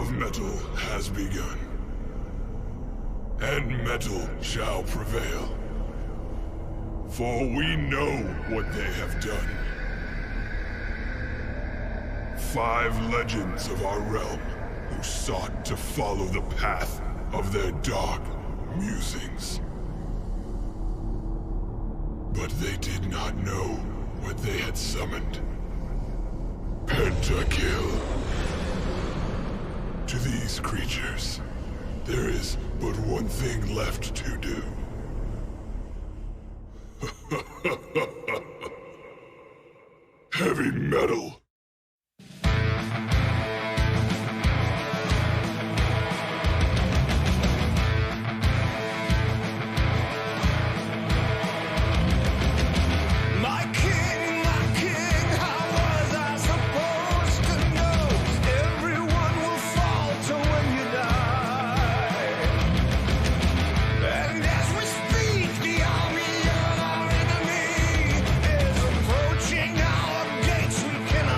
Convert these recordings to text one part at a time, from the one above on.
of metal has begun, and metal shall prevail. For we know what they have done. 5 legends of our realm who sought to follow the path of their dark musings. But they did not know what they had summoned. Pentakill. To these creatures, there is but one thing left to do. Heavy metal. Approaching our gates, we cannot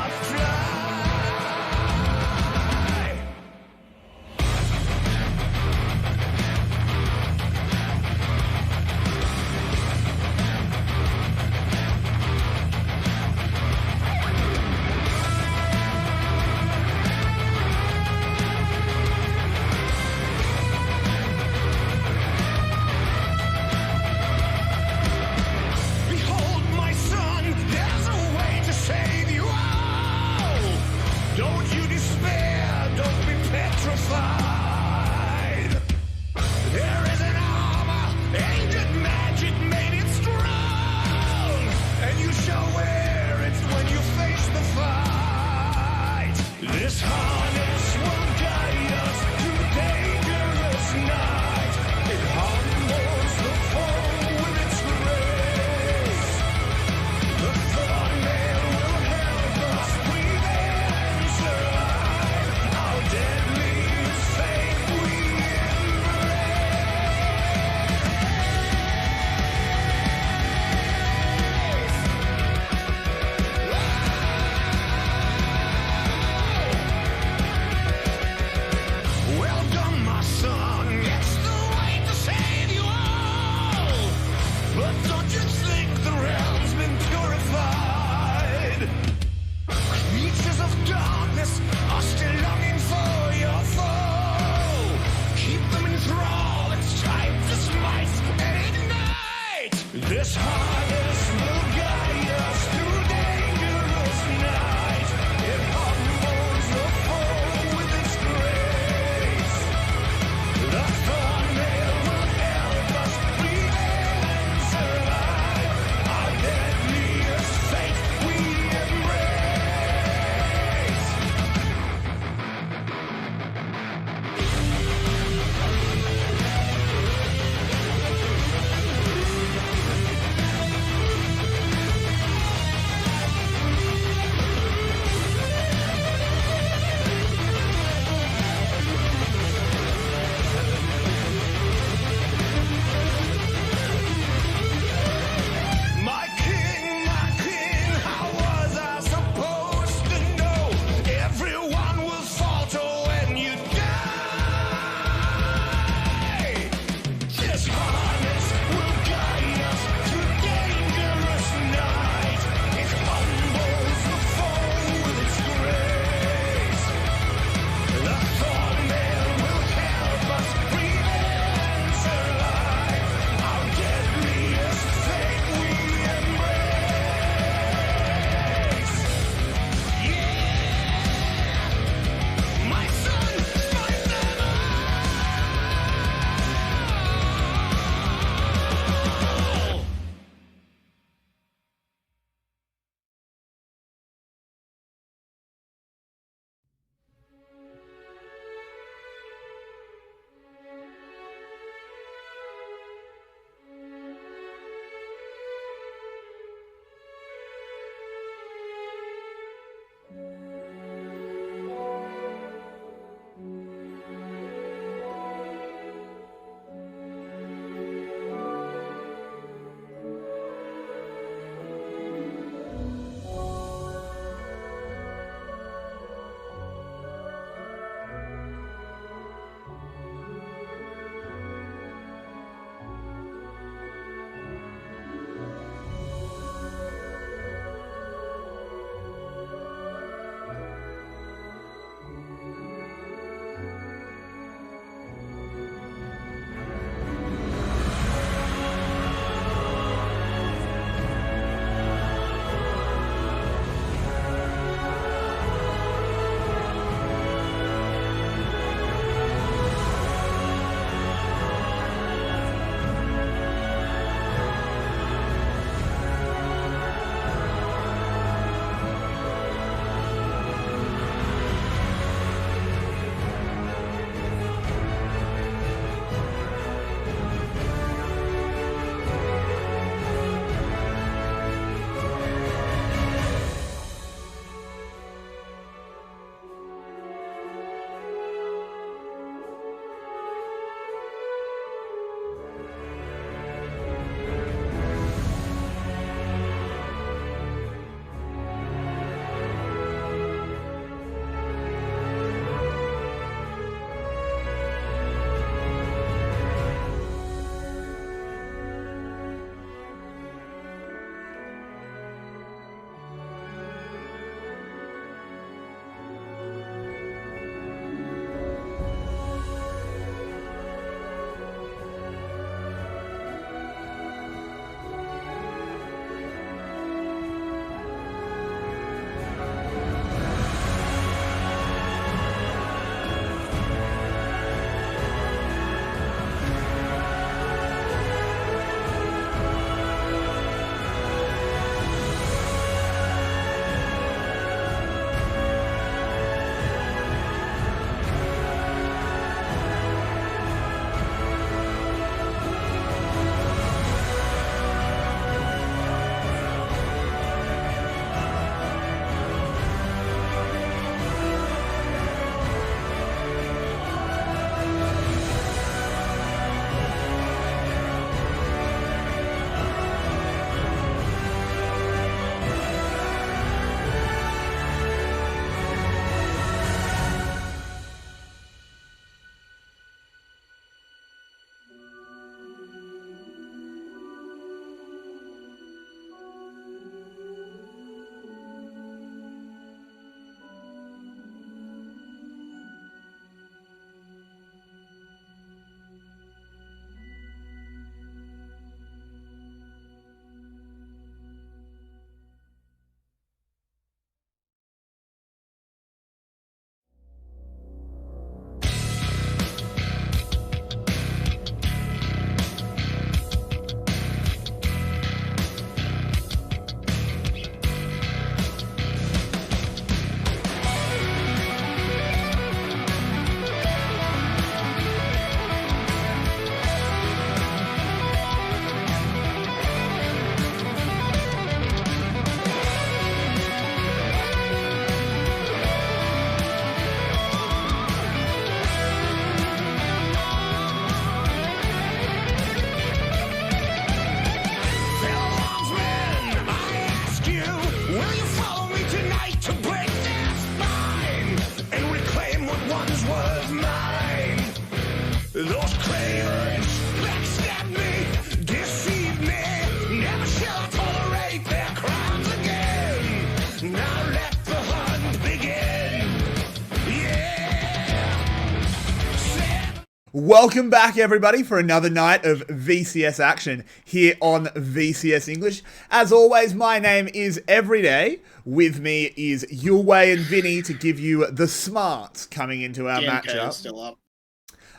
Welcome back, everybody, for another night of VCS action here on VCS English. As always, my name is Everyday. With me is Yulwei and Vinnie to give you the smarts coming into our matchup. Is still up.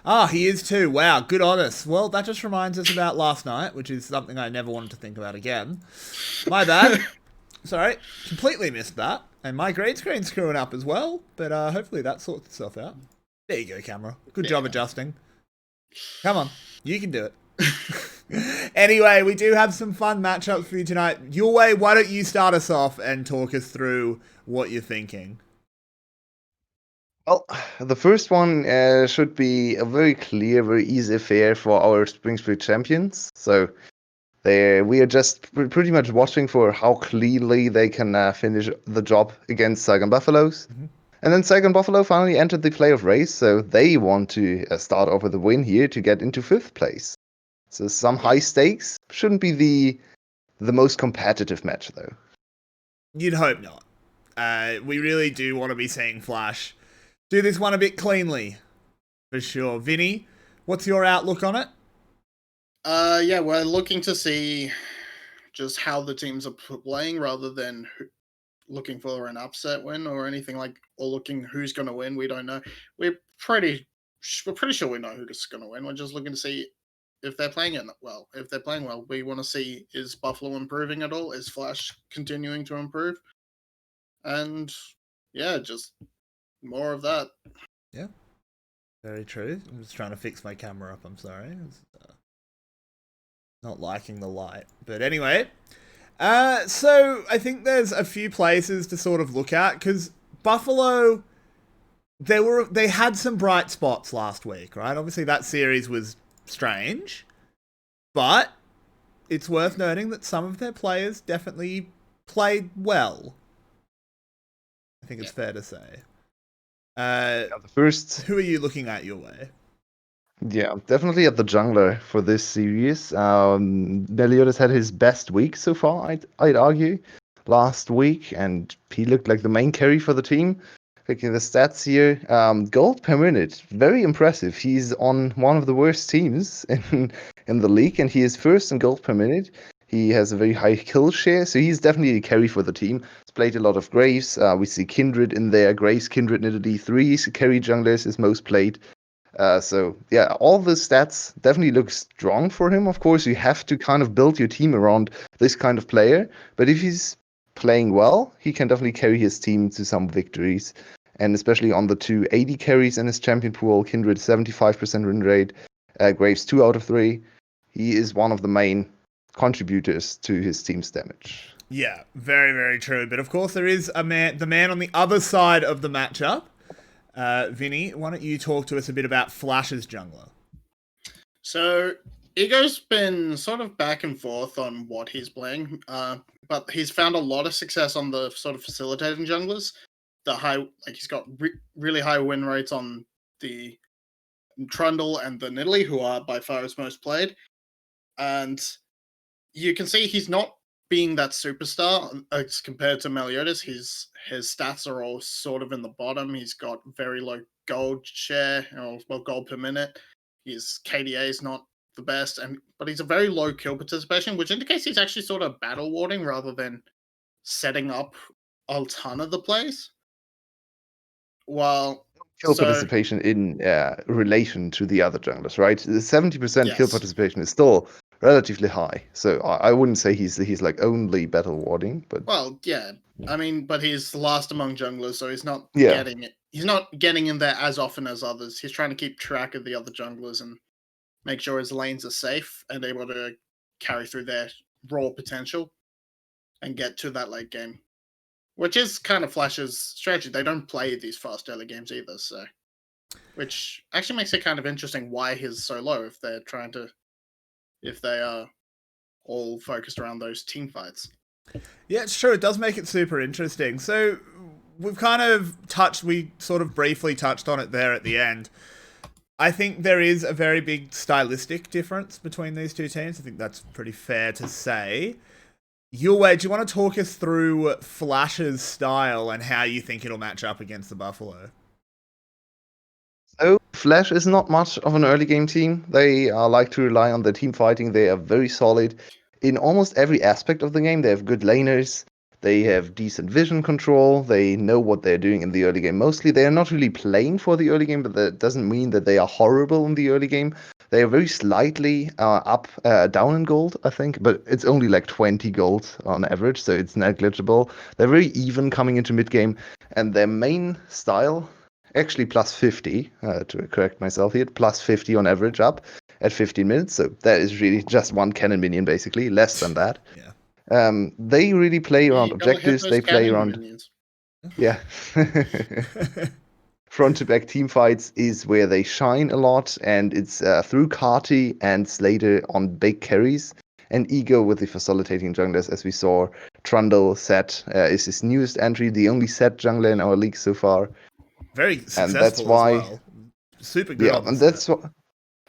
Ah, he is too. Wow, good on us. Well, that just reminds us about last night, which is something I never wanted to think about again. My bad. Sorry, completely missed that. And my green screen's screwing up as well, but hopefully that sorts itself out. There you go, camera. Good job adjusting. Come on, you can do it. Anyway, we do have some fun matchups for you tonight. Yulwei, why don't you start us off and talk us through what you're thinking? Well, the first one should be a very clear, very easy affair for our Spring Split champions. So we are just pretty much watching for how cleanly they can finish the job against Saigon Buffaloes. Mm-hmm. And then Saigon Buffalo finally entered the playoff race, so they want to start off with a win here to get into 5th place. So some high stakes. Shouldn't be the most competitive match, though. You'd hope not. We really do want to be seeing Flash do this one a bit cleanly, for sure. Vinny, what's your outlook on it? Yeah, we're looking to see just how the teams are playing rather than looking for an upset win or anything or looking who's going to win. We don't know. We're pretty sure we know who's going to win. We're just looking to see if they're playing it well. If they're playing well, we want to see, is Buffalo improving at all? Is Flash continuing to improve? And yeah, just more of that. Yeah, very true. I'm just trying to fix my camera up. I'm sorry. It's, not liking the light. But anyway, so I think there's a few places to sort of look at, because Buffalo, they had some bright spots last week, right? Obviously that series was strange, but it's worth noting that some of their players definitely played well. I think it's fair to say. Who are you looking at, Yulwei? Yeah, definitely at the jungler for this series. 𝗕𝗂𝗺 had his best week so far, I'd argue, last week, and he looked like the main carry for the team. Looking at the stats here, gold per minute, very impressive. He's on one of the worst teams in the league, and he is first in gold per minute. He has a very high kill share, so he's definitely a carry for the team. He's played a lot of Graves. We see Kindred in there. Graves, Kindred, and D3 carry junglers is most played. So yeah, all the stats definitely look strong for him. Of course, you have to kind of build your team around this kind of player. But if he's playing well, he can definitely carry his team to some victories. And especially on the 2 AD carries in his champion pool, Kindred 75% win rate, Graves 2 out of 3. He is one of the main contributors to his team's damage. Yeah, very, very true. But of course, there is the man on the other side of the matchup. Vinny, why don't you talk to us a bit about Flash's jungler? So, Ego's been sort of back and forth on what he's playing, but he's found a lot of success on the sort of facilitating junglers. He's got really high win rates on the Trundle and the Nidalee, who are by far his most played. And you can see he's not being that superstar as compared to 𝗕𝗂𝗺. His stats are all sort of in the bottom. He's got very low gold share, gold per minute. His KDA is not the best, but he's a very low kill participation, which indicates he's actually sort of battle warding rather than setting up a ton of the plays. Kill participation in relation to the other junglers, right? The 70% kill participation is still relatively high, so I wouldn't say he's like only battle warding, but but he's last among junglers, so he's not getting it. He's not getting in there as often as others. He's trying to keep track of the other junglers and make sure his lanes are safe and able to carry through their raw potential and get to that late game, which is kind of Flash's strategy. They don't play these fast early games either, so which actually makes it kind of interesting why he's so low if they are all focused around those team fights. Yeah, it's true. It does make it super interesting. So we've we sort of briefly touched on it there at the end. I think there is a very big stylistic difference between these two teams. I think that's pretty fair to say. Yulwei, do you want to talk us through Flash's style and how you think it'll match up against the Buffalo? So 𝗏𝗏 is not much of an early game team. They like to rely on their team fighting. They are very solid in almost every aspect of the game. They have good laners. They have decent vision control. They know what they're doing in the early game. Mostly, they are not really playing for the early game, but that doesn't mean that they are horrible in the early game. They are very slightly down in gold, I think, but it's only like 20 gold on average, so it's negligible. They're very even coming into mid game, and their main style, actually plus 50, to correct myself here, plus 50 on average up at 15 minutes. So that is really just one cannon minion, basically, less than that. Yeah. They really play around You gotta hit objectives. those They play cannon around, minions. yeah. Front to back team fights is where they shine a lot, and it's through 𝗏𝗁 and 𝗬𝗏 on big carries, and Ego with the facilitating junglers, as we saw. Trundle 𝗏 is his newest entry, the only 𝗏 jungler in our league so far. Very successful And that's why, as well. Super good yeah, on the and set. that's what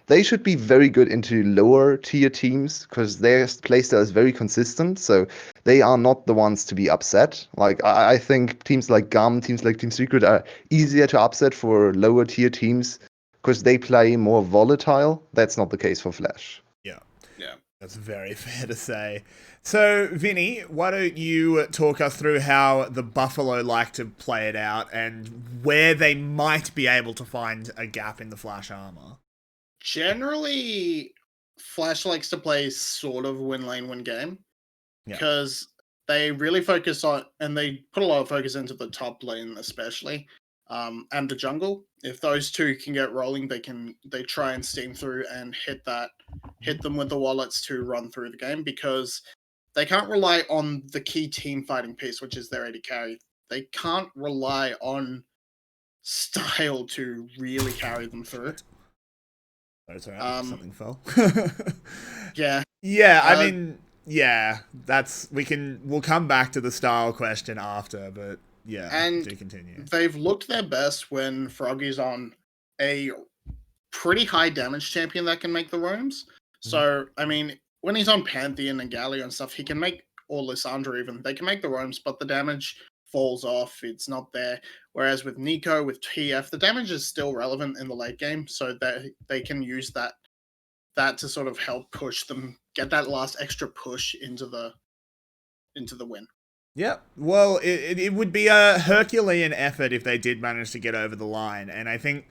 they should be very good into lower tier teams because their playstyle is very consistent. So they are not the ones to be upset. Like I think teams like 𝗬𝗀, teams like Team Secret are easier to upset for lower tier teams because they play more volatile. That's not the case for 𝗏𝗏. Yeah. Yeah. That's very fair to say. So, Vinny, why don't you talk us through how the Buffalo like to play it out and where they might be able to find a gap in the Flash armor? Generally, Flash likes to play sort of win lane, win game. Yeah. Because they really focus on, and they put a lot of focus into the top lane especially, and the jungle. If those two can get rolling, they try and steam through and hit them with the wallets to run through the game, because they can't rely on the key team fighting piece, which is their AD carry. They can't rely on style to really carry them through. Oh, it's alright, something fell. Yeah. Yeah, I mean, yeah, we'll come back to the style question after, but yeah, and do continue. They've looked their best when Froggy's on a pretty high damage champion that can make the roams. So, I mean, when he's on Pantheon and Galio and stuff, he can make, or Lissandra even, they can make the roams, but the damage falls off. It's not there. Whereas with Neeko, with TF, the damage is still relevant in the late game, so that they can use that to sort of help push them, get that last extra push into the win. Yeah, well, it would be a Herculean effort if they did manage to get over the line, and I think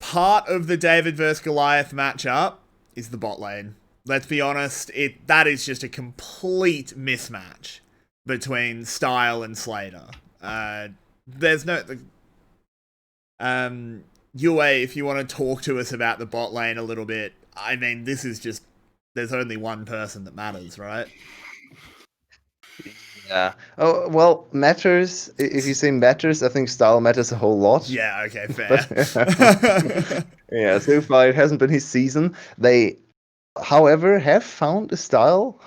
part of the David versus Goliath matchup is the bot lane. Let's be honest, that is just a complete mismatch between Style and Slater. There's no... Yulwei, if you want to talk to us about the bot lane a little bit, I mean, this is just... There's only one person that matters, right? Yeah. Oh, well, matters. If you say matters, I think style matters a whole lot. Yeah, okay, fair. Yeah, so far it hasn't been his season. They, however, have found a style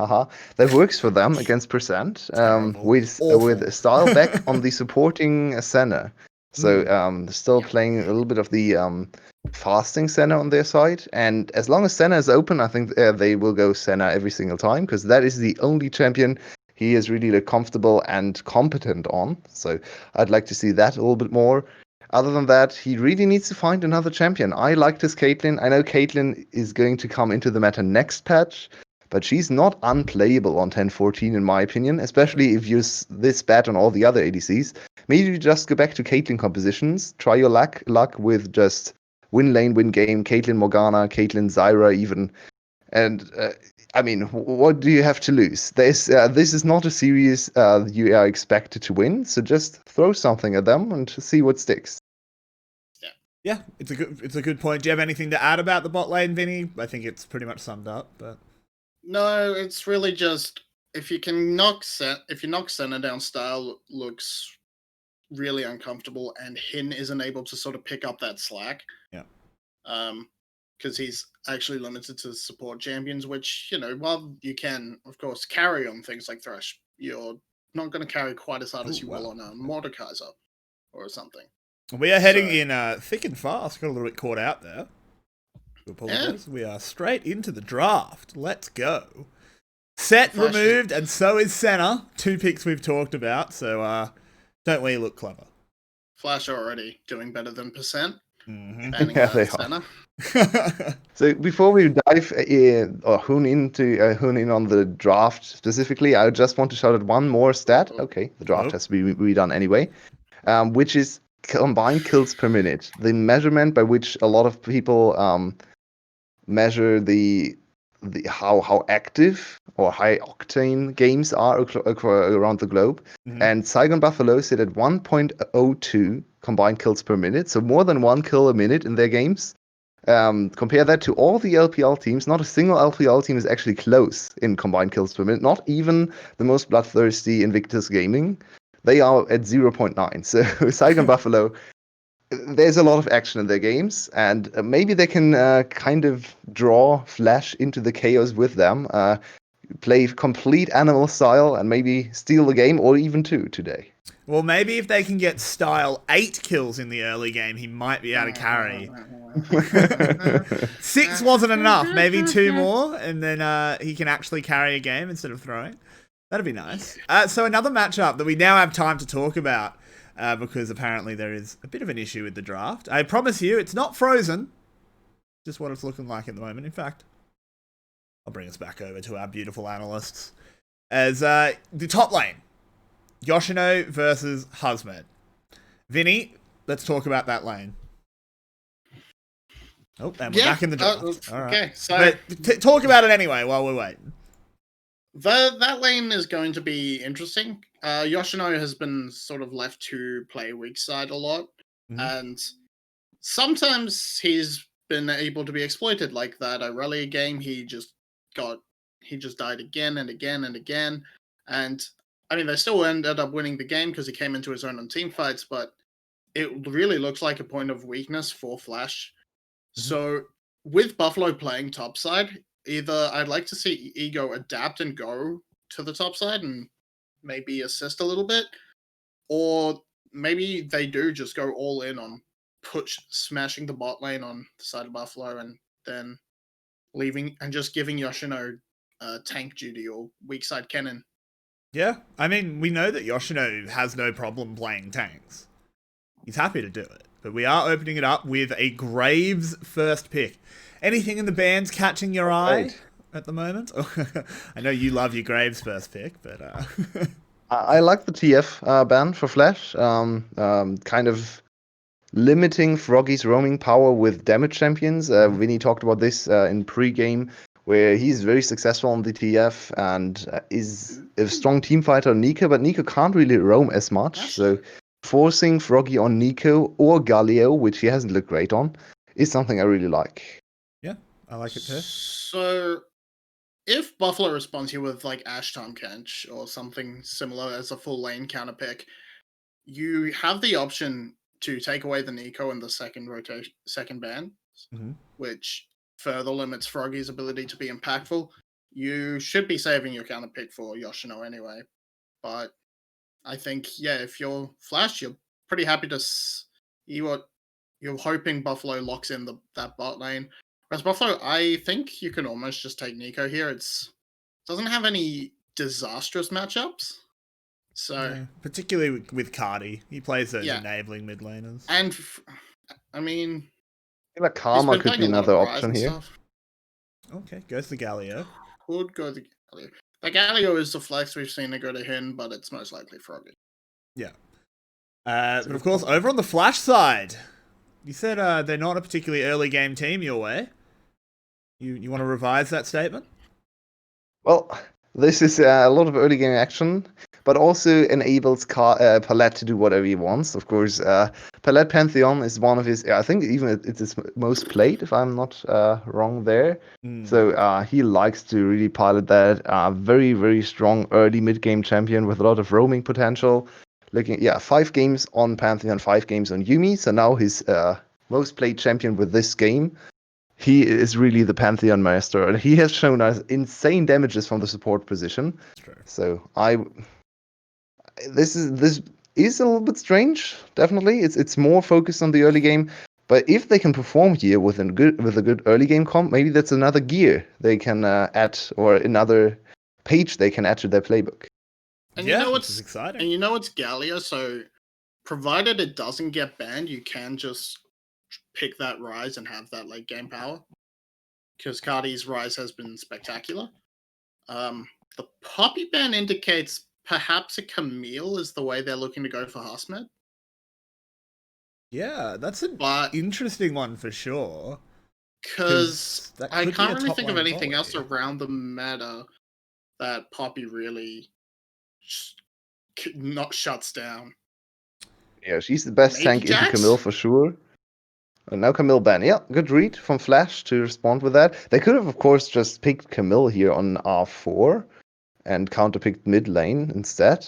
that works for them against percent, with a style back on the supporting center. So still playing a little bit of the fasting center on their side, and as long as center is open, I think they will go center every single time, because that is the only champion he is really comfortable and competent on. So I'd like to see that a little bit more. Other than that, he really needs to find another champion. I liked his Caitlyn. I know Caitlyn is going to come into the meta next patch, but she's not unplayable on 10-14 in my opinion, especially if you're this bad on all the other ADCs. Maybe you just go back to Caitlyn compositions, try your luck with just win lane, win game, Caitlyn Morgana, Caitlyn Zyra even. And I mean, what do you have to lose? This is not a series you are expected to win, so just throw something at them and see what sticks. Yeah, it's a good point. Do you have anything to add about the bot lane, Vinny? I think it's pretty much summed up. But no, it's really just if you knock center down, style looks really uncomfortable, and Hin isn't able to sort of pick up that slack. Yeah. Because he's actually limited to support champions, which, while you can, of course, carry on things like Thresh, you're not going to carry quite as hard as you will on a Mordekaiser or something. We are heading in thick and fast. Got a little bit caught out there. Apologies. Yeah. We are straight into the draft. Let's go. Set Flash removed, and so is Senna. 2 picks we've talked about, so don't we look clever? Flash already doing better than percent. banning Yeah, they are. Senna. So before we dive hone in on the draft specifically, I just want to shout out one more stat. Okay, the draft has to be redone anyway, which is combined kills per minute, the measurement by which a lot of people measure the how active or high octane games are around the globe. And 𝗬𝗏𝗺𝗀𝗀 sit at 1.02 combined kills per minute, so more than 1 kill a minute in their games. Compare that to all the LPL teams. Not a single LPL team is actually close in combined kills per minute. Not even the most bloodthirsty Invictus Gaming. They are at 0.9. So 𝗬𝗏𝗺𝗀𝗀, there's a lot of action in their games, and maybe they can kind of draw Flash into the chaos with them, play complete animal style, and maybe steal the game or even 2 today. Well, maybe if they can get Style 8 kills in the early game, he might be able to carry. 6 wasn't enough. Maybe 2 more, and then he can actually carry a game instead of throwing. That'd be nice. So another matchup that we now have time to talk about, because apparently there is a bit of an issue with the draft. I promise you, it's not frozen. Just what it's looking like at the moment. In fact, I'll bring us back over to our beautiful analysts. As the top lane, Yoshino versus 𝗬𝗏. Vinny, let's talk about that lane. Oh, and we're back in the draft. All right. Okay, so but talk about it anyway while we're waiting. That lane is going to be interesting. Yoshino has been sort of left to play weak side a lot, and sometimes he's been able to be exploited, like that 𝗬𝗀 game. He just died again and again and again, and I mean they still ended up winning the game because he came into his own on team fights, but it really looks like a point of weakness for Flash. So with Buffalo playing topside, either I'd like to see Ego adapt and go to the top side and maybe assist a little bit, or maybe they do just go all in on smashing the bot lane on the side of Buffalo and then leaving and just giving Yoshino tank duty or weak side Kennen. Yeah, I mean, we know that Yoshino has no problem playing tanks. He's happy to do it. But we are opening it up with a Graves first pick. Anything in the bands catching your eye at the moment? I know you love your Graves first pick, but... I like the TF ban for Flash. Kind of limiting 𝗏𝗀𝗺's roaming power with damage champions. Vinny talked about this in pre-game, where he's very successful on the TF and is a strong team fighter on 𝗏𝗂, but 𝗏𝗂 can't really roam as much. So forcing 𝗏𝗏𝗺 on 𝗏𝗂 or 𝗁𝗏, which he hasn't looked great on, is something I really like. Yeah, I like it too. So if Buffalo responds here with like Ashton Kench or something similar as a full lane counter pick, you have the option to take away the 𝗏𝗂 in the second ban, which further limits 𝗏𝗏𝗺's ability to be impactful. You should be saving your counter pick for Yoshino anyway, but I think, yeah, if you're Flash, you're pretty happy to see what you're hoping Buffalo locks in that bot lane. Whereas Buffalo, I think you can almost just take 𝗏𝗂 here. It doesn't have any disastrous matchups. So yeah, particularly with Cardi, he plays those enabling mid laners. And I mean, I feel like Karma could be another option here. Okay, goes to 𝗁𝗏𝗺. Could go to 𝗁𝗏𝗺. Like 𝗁𝗏𝗺 is the flex we've seen to go to him, but it's most likely 𝗏𝗏𝗺. Yeah. But of course, over on the Flash side, you said they're not a particularly early game team your way. You want to revise that statement? Well, this is a lot of early game action, but also enables 𝗁𝗏𝗺 to do whatever he wants. Of course, 𝗁𝗏𝗺 Pantheon is one of his, I think even it's his most played, if I'm not wrong there. So he likes to really pilot that. Very, very strong early mid-game champion with a lot of roaming potential. 5 games on Pantheon, 5 games on Yuumi. So now his most played champion with this game. He is really the Pantheon master, and he has shown us insane damages from the support position. So this is a little bit strange. Definitely, it's more focused on the early game. But if they can perform here with a good early game comp, maybe that's another gear they can add, or another page they can add to their playbook. And yeah, you know what's exciting. And you know it's 𝗁𝗏𝗺, so provided it doesn't get banned, you can just pick that Rise and have that late game power. Because 𝗁𝗁's Rise has been spectacular. The Poppy ban indicates perhaps a Camille is the way they're looking to go for Hasmed. Yeah, that's an But interesting one for sure. because that I could be can't a really top think of lane anything else volley. around the meta that Poppy really not shuts down. Yeah, she's the best Maybe tank into Jax? Camille for sure. And now Camille ban. Yeah, good read from Flash to respond with that. They could have, of course, just picked Camille here on R4 and counterpicked mid lane instead.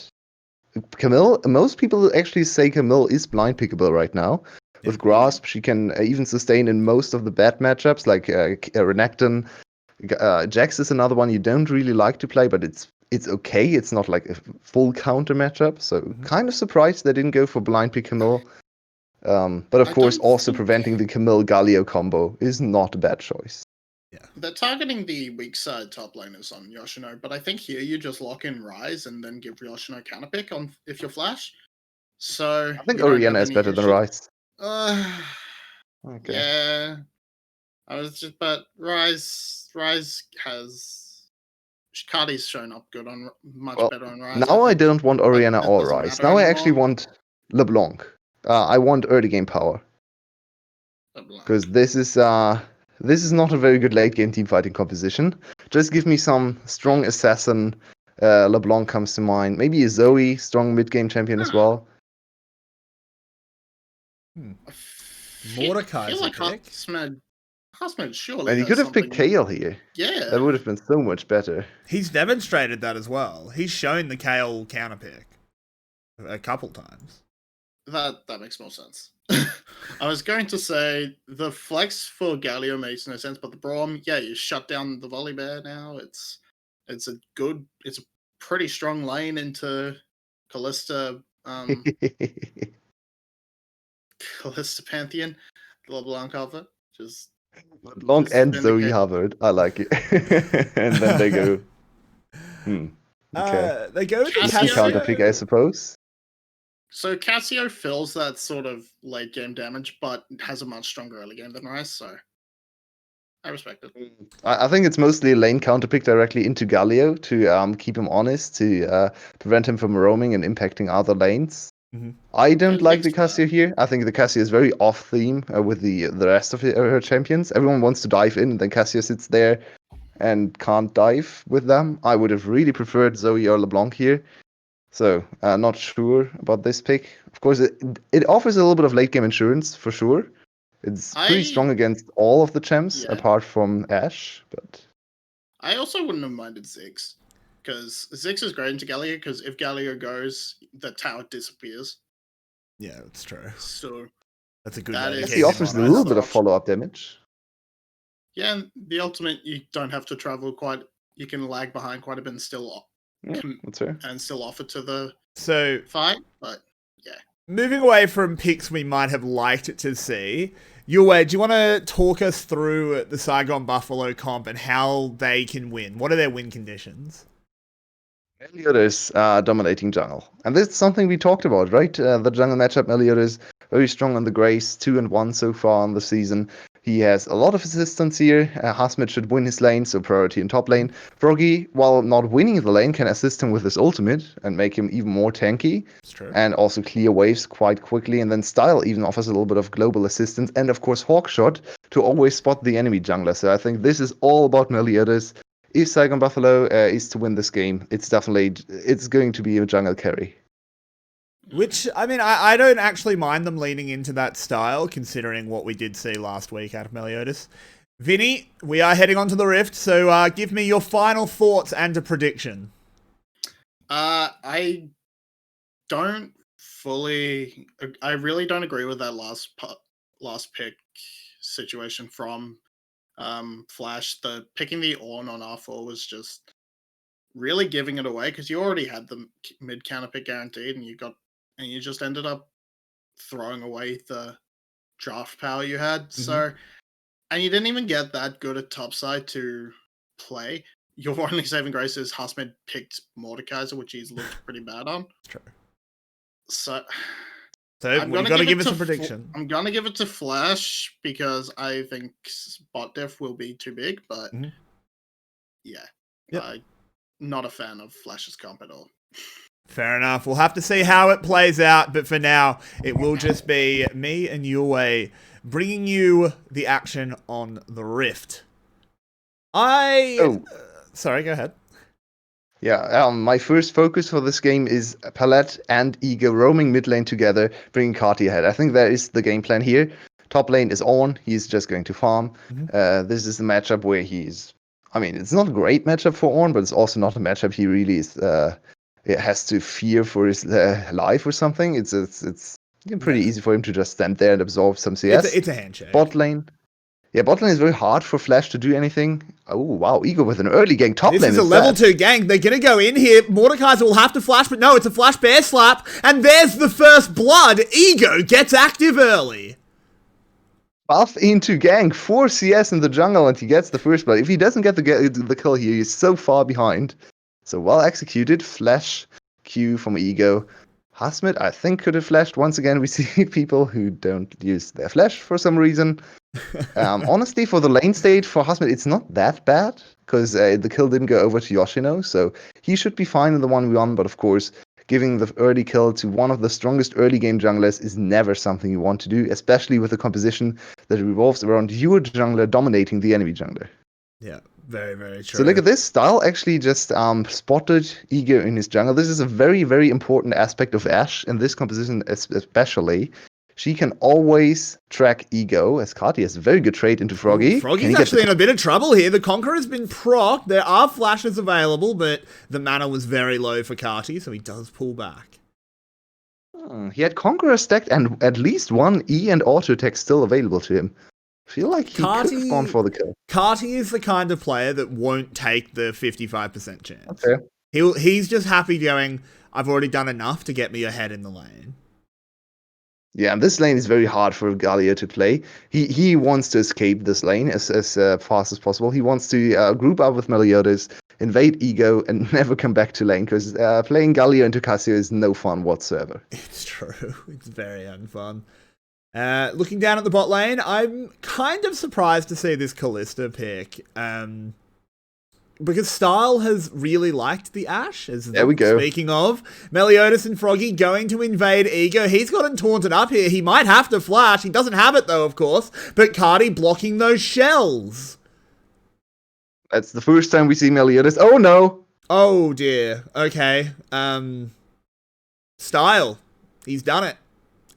Camille, most people actually say Camille is blind pickable right now. With Grasp, she can even sustain in most of the bad matchups, like Renekton. Jax is another one you don't really like to play, but it's okay. It's not like a full counter matchup, so kind of surprised they didn't go for blind pick Camille. But of course, also preventing the Camille Galio combo is not a bad choice. Yeah, they're targeting the weak side top laners on Yoshino, but I think here you just lock in Rise and then give Yoshino counterpick on if you're Flash. So I think Orianna is better than Rise. Okay. Yeah, but Rise has 𝗁𝗁's shown up good on much better on Rise. Now I don't want Orianna or Rise. Now I actually want LeBlanc. I want early game power. Because this is not a very good late game team fighting composition. Just give me some strong assassin. LeBlanc comes to mind. Maybe a Zoe, strong mid game champion as well. Mordekaiser's like pick. Hasmed surely. And he could have picked Kayle here. Yeah, that would have been so much better. He's demonstrated that as well. He's shown the Kayle counterpick a couple times. That makes more sense. I was going to say the flex for Galio makes no sense, but the Braum, yeah, you shut down the Volibear now. It's a pretty strong lane into Kalista Kalista Pantheon, the LeBlanc cover. Just LeBlanc and 𝗀𝗏. I like it. And then they go. Okay. They go with the counter pick, I suppose. So Cassio fills that sort of late game damage, but has a much stronger early game than Rice, so I respect it. I think it's mostly a lane counter pick directly into Galio to keep him honest, to prevent him from roaming and impacting other lanes. I don't like the Cassio here. I think the Cassio is very off theme with the rest of her champions. Everyone wants to dive in, and then Cassio sits there and can't dive with them. I would have really preferred Zoe or LeBlanc here. So, not sure about this pick. Of course, it offers a little bit of late game insurance for sure. It's pretty strong against all of the champs apart from Ashe, but I also wouldn't have minded Ziggs, because Ziggs is great into Galio, because if Galio goes, the tower disappears. Yeah, that's true. So that's a good way. He offers a little bit of follow-up damage. Yeah, and the ultimate, you don't have to travel quite. You can lag behind quite a bit and still that's fair. And still offer to the fight, but yeah. Moving away from picks we might have liked to see, Yulwei, do you want to talk us through the Saigon Buffalo comp and how they can win? What are their win conditions? Meliodas dominating jungle. And this is something we talked about, right? The jungle matchup, Meliodas very strong on the Grace, 2-1 so far on the season. He has a lot of assistance here. Hasmed should win his lane, so priority in top lane. Froggy, while not winning the lane, can assist him with his ultimate and make him even more tanky. That's true. And also clear waves quite quickly. And then Style even offers a little bit of global assistance. And of course, Hawkshot to always spot the enemy jungler. So I think this is all about Meliodas. If Saigon Buffalo is to win this game, it's going to be a jungle carry. Which, I mean, I don't actually mind them leaning into that style, considering what we did see last week out of Meliodas. Vinny, we are heading on to the Rift, so give me your final thoughts and a prediction. I really don't agree with that last pick situation from Flash. The picking the Ornn on R4 was just really giving it away, because you already had the mid counter pick guaranteed, and you just ended up throwing away the draft power you had. So, and you didn't even get that good at topside to play. Your only saving grace is Hasmed picked Mordekaiser, which he's looked pretty bad on. That's true. So So you've got to give us a prediction. I'm gonna give it to Flash because I think bot diff will be too big, but yeah, I'm not a fan of Flash's comp at all. Fair enough. We'll have to see how it plays out, but for now, it will just be me and Yulwei bringing you the action on the Rift. Sorry, go ahead. Yeah, my first focus for this game is 𝗵𝗺 and 𝗕𝗂 roaming mid lane together, bringing 𝗬𝗺 ahead. I think that is the game plan here. Top lane is on. He's just going to farm. This is the matchup where he's... I mean, it's not a great matchup for Ornn, but it's also not a matchup he really is... it has to fear for his life or something. It's pretty easy for him to just stand there and absorb some CS. It's a handshake. Bot lane. Yeah, bot lane is very hard for Flash to do anything. Oh, wow. 𝗕𝗂 with an early gank. Top lane This is a level 2 gank. They're going to go in here. 𝗧𝗧𝗺 will have to flash, but no, it's a flash bear slap. And there's the first blood. 𝗕𝗂 gets active early. Buff into gank. 4 CS in the jungle and he gets the first blood. If he doesn't get the kill here, he's so far behind. So well executed. Flash Q from 𝗕𝗂. 𝗬𝗺, I think, could have flashed. Once again, we see people who don't use their flash for some reason. Honestly, for the lane state for 𝗬𝗺, it's not that bad because the kill didn't go over to Yoshino, so he should be fine in the 1v1. But of course, giving the early kill to one of the strongest early game junglers is never something you want to do, especially with a composition that revolves around your jungler dominating the enemy jungler. Yeah, very, very true. So look at this. Styles actually just spotted 𝗕𝗂 in his jungle. This is a very, very important aspect of Ashe in this composition especially. She can always track 𝗕𝗂, as 𝗬𝗺 has a very good trade into 𝗬𝗺. Froggy's actually in a bit of trouble here. The Conqueror has been procced. There are flashes available, but the mana was very low for 𝗬𝗺, so he does pull back. He had Conqueror stacked and at least one E and auto attack still available to him. I feel like he could have gone for the kill. 𝗬𝗺 is the kind of player that won't take the 55% chance. Okay. He's just happy going, I've already done enough to get me ahead in the lane. Yeah, and this lane is very hard for Galio to play. He wants to escape this lane as fast as possible. He wants to group up with Meliodas, invade 𝗕𝗂, and never come back to lane, because playing Galio into Cassio is no fun whatsoever. It's true. It's very unfun. Looking down at the bot lane, I'm kind of surprised to see this 𝗪𝗧 pick. Because Style has really liked the Ashe. There we go. Speaking of, Meliodas and Froggy going to invade 𝗕𝗂. He's gotten taunted up here. He might have to flash. He doesn't have it though, of course. But 𝗬𝗺 blocking those shells. That's the first time we see Meliodas. Oh no! Oh dear. Okay. Style. He's done it.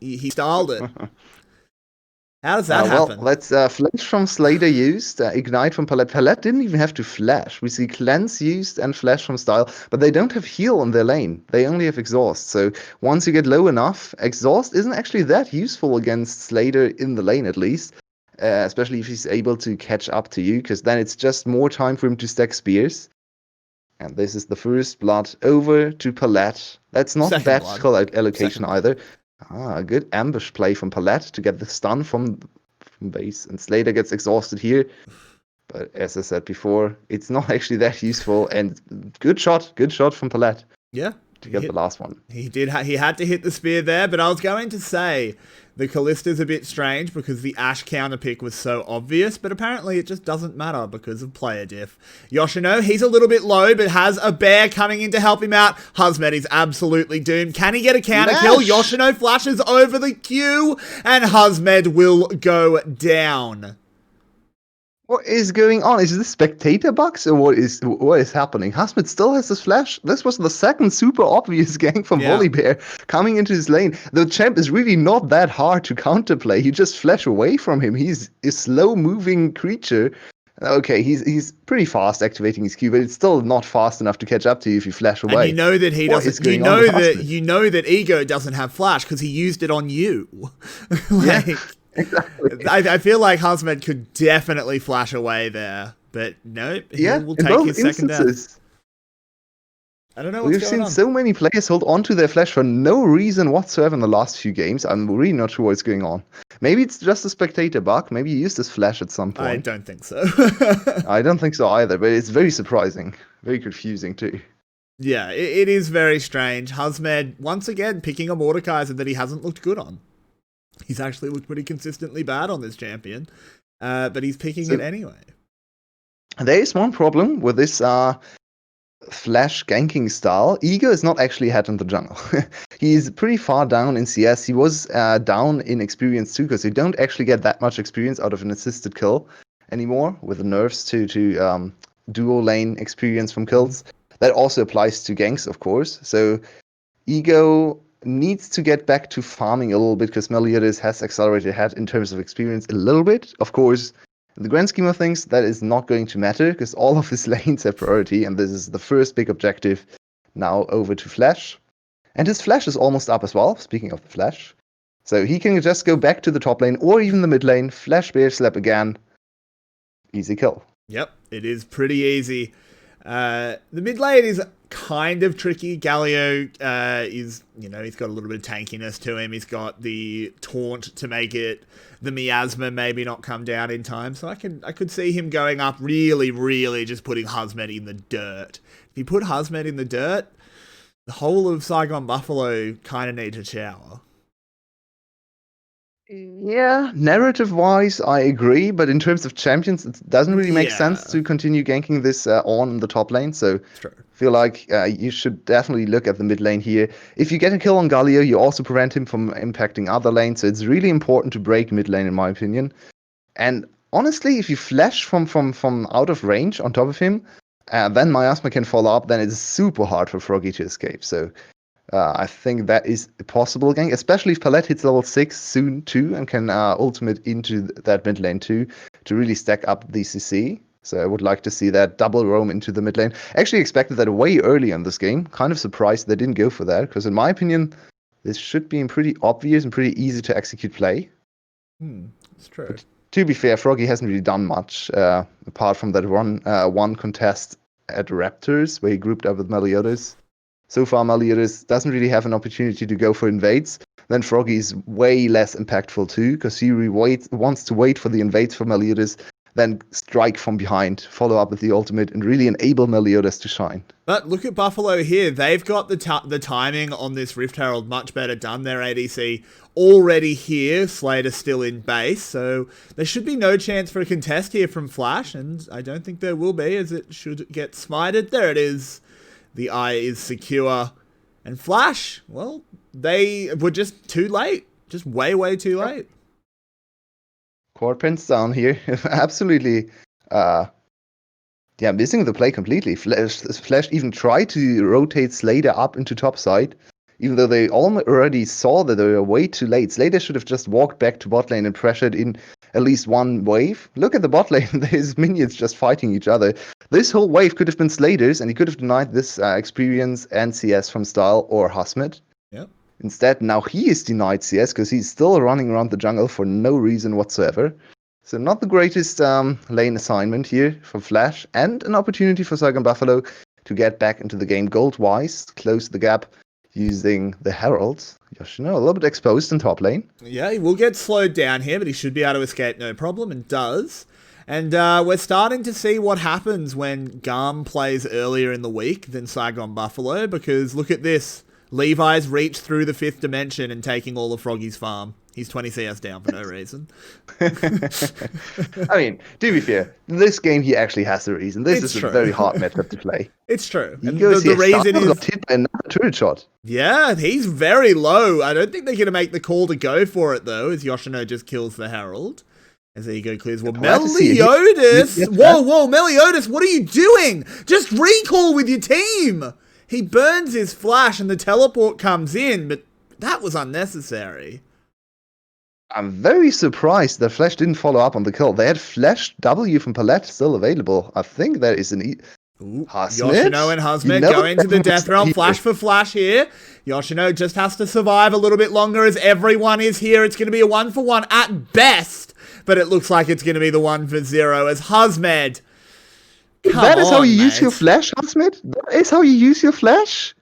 He styled it. How does that happen? Well, let's flash from Slater used, ignite from 𝗵𝗺. 𝗵𝗺 didn't even have to flash. We see cleanse used and flash from Style, but they don't have heal on their lane. They only have exhaust. So once you get low enough, exhaust isn't actually that useful against Slater in the lane at least, especially if he's able to catch up to you, because then it's just more time for him to stack spears. And this is the first blood over to 𝗵𝗺. That's not bad skill allocation either. A good ambush play from 𝗵𝗺 to get the stun from base, and Slater gets exhausted here. But as I said before, it's not actually that useful. And good shot from 𝗵𝗺. Yeah, to get the last one. He did. He had to hit the spear there. But I was going to say the 𝗪𝗧's a bit strange because the Ashe counter pick was so obvious, but apparently it just doesn't matter because of player diff. Yoshino, he's a little bit low, but has a bear coming in to help him out. 𝗬𝗺 is absolutely doomed. Can he get a counter kill? Yoshino flashes over the Q, and 𝗬𝗺 will go down. What is going on? Is this spectator bugs or what is happening? 𝗬𝗺 still has his flash. This was the second super obvious gank from Volibear coming into his lane. The champ is really not that hard to counterplay. You just flash away from him. He's a slow-moving creature. Okay, he's pretty fast activating his Q, but it's still not fast enough to catch up to you if you flash away. And you know that he doesn't. You know that 𝗕𝗂 doesn't have flash because he used it on you. Yeah. Exactly. I feel like 𝗬𝗺 could definitely flash away there, but no, he will take his second death. I don't know what's going on. We've seen so many players hold on to their flash for no reason whatsoever in the last few games. I'm really not sure what's going on. Maybe it's just a spectator bug. Maybe he used his flash at some point. I don't think so. I don't think so either, but it's very surprising. Very confusing too. Yeah, it is very strange. 𝗬𝗪, once again, picking a Mordekaiser that he hasn't looked good on. He's actually looked pretty consistently bad on this champion, but he's picking it anyway. There is one problem with this Flash ganking style. Ego is not actually ahead in the jungle. He's pretty far down in CS. He was down in experience too, because you don't actually get that much experience out of an assisted kill anymore with the nerfs to duo lane experience from kills. That also applies to ganks, of course. So Ego needs to get back to farming a little bit, because 𝗦𝗫𝗫 has accelerated ahead in terms of experience a little bit. Of course, in the grand scheme of things, that is not going to matter, because all of his lanes have priority, and this is the first big objective now over to Flash. And his Flash is almost up as well, speaking of the Flash. So he can just go back to the top lane, or even the mid lane, Flash Bear Slap again. Easy kill. Yep, it is pretty easy. The mid lane is kind of tricky. 𝗕𝗂𝗀𝗪 is, he's got a little bit of tankiness to him. He's got the taunt to make it the miasma maybe not come down in time. So I could see him going up really just putting 𝗬𝗪 in the dirt. If you put 𝗬𝗪 in the dirt, the whole of 𝗬𝗲𝗵𝗵𝗺 kind of need a shower. Yeah, narrative-wise, I agree, but in terms of champions, it doesn't really make sense to continue ganking this on in the top lane, so I feel like you should definitely look at the mid lane here. If you get a kill on 𝗕𝗪𝗀, you also prevent him from impacting other lanes, so it's really important to break mid lane, in my opinion. And honestly, if you flash from out of range on top of him, then miasma can follow up, then it's super hard for 𝗕𝗏𝗺 to escape, so... I think that is a possible gank, especially if 𝗵𝗺 hits level 6 soon too and can ultimate into that mid lane too to really stack up the CC. So I would like to see that double roam into the mid lane. Actually expected that way early in this game. Kind of surprised they didn't go for that, because in my opinion, this should be a pretty obvious and pretty easy to execute play. That's true. But to be fair, 𝗕𝗏𝗺 hasn't really done much apart from that one contest at Raptors where he grouped up with 𝗦𝗫𝗫𝗫. So far, 𝗦𝗫𝗫𝗫 doesn't really have an opportunity to go for invades. Then 𝗕𝗏𝗺 is way less impactful too, because he wants to wait for the invades from 𝗦𝗫𝗫𝗫, then strike from behind, follow up with the ultimate, and really enable 𝗦𝗫𝗫𝗫 to shine. But look at 𝗵𝗺 here. They've got the timing on this Rift Herald much better done. Their ADC already here. 𝗬𝗏𝗺 still in base, so there should be no chance for a contest here from Flash, and I don't think there will be, as it should get smited. There it is. The eye is secure. And Flash, well, they were just too late. Just way too late. Core pins down here. Absolutely. Missing the play completely. Flash even tried to rotate 𝗬𝗏𝗺 up into top side, even though they already saw that they were way too late. 𝗬𝗏𝗺 should have just walked back to bot lane and pressured in at least one wave. Look at the bot lane. There's minions just fighting each other. This whole wave could have been 𝗬𝗏𝗺's, and he could have denied this experience and CS from Style or 𝗬𝗪𝗺. Yep. Instead, now he is denied CS because he's still running around the jungle for no reason whatsoever. So not the greatest lane assignment here for Flash, and an opportunity for 𝗬𝗏𝗵𝗵𝗺 to get back into the game gold-wise, close the gap using the Heralds. 𝗧𝗏, a little bit exposed in top lane. Yeah, he will get slowed down here, but he should be able to escape no problem, and does. And we're starting to see what happens when 𝗁 plays earlier in the week than 𝗬𝗏𝗵𝗵𝗺, because look at this. Levi's reached through the 5th dimension and taking all of 𝗕𝗏𝗺's farm. He's 20 CS down for no reason. I mean, to be fair, this game he actually has a reason. This is a very hard matchup to play. It's true. He And goes the reason is... got hit by another turret shot. Yeah, he's very low. I don't think they're going to make the call to go for it, though, as 𝗧𝗏 just kills the Herald. As Ego clears. Well, 𝗦𝗫𝗫𝗫𝗺! Whoa, 𝗦𝗫𝗫𝗫𝗫𝗺, what are you doing? Just recall with your team! He burns his flash and the teleport comes in, but that was unnecessary. I'm very surprised that Flash didn't follow up on the kill. They had Flash W from 𝗵𝗺 still available. I think there is an 𝗧𝗏 and 𝗬𝗪𝗺 go into the death realm. Flash for flash here. 𝗧𝗏 just has to survive a little bit longer as everyone is here. It's going to be a 1-for-1 at best, but it looks like it's going to be the 1-for-0 as 𝗬𝗪𝗺. That is how you use your flash, 𝗬𝗪𝗺? That is how you use your flash?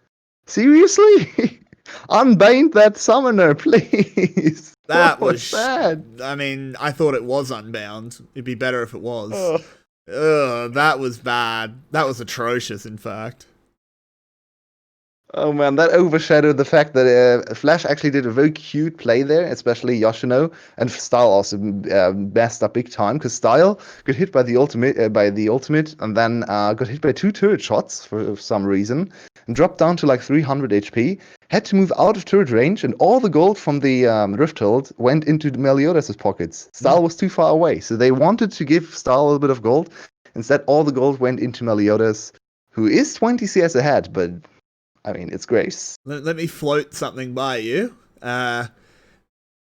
Seriously? Unbind that summoner, please. That was bad. I mean, I thought it was unbound. It'd be better if it was. Ugh, that was bad. That was atrocious, in fact. Oh man, that overshadowed the fact that Flash actually did a very cute play there, especially Yoshino, and Style also messed up big time because Style got hit by the ultimate, and then got hit by 2 turret shots for some reason, and dropped down to like 300 HP. Had to move out of turret range, and all the gold from the Rift Hold went into 𝗕𝗂𝗧's pockets. Style was too far away, so they wanted to give Style a little bit of gold. Instead, all the gold went into 𝗕𝗂𝗧, who is 20 CS ahead, but I mean, it's grace. Let me float something by you.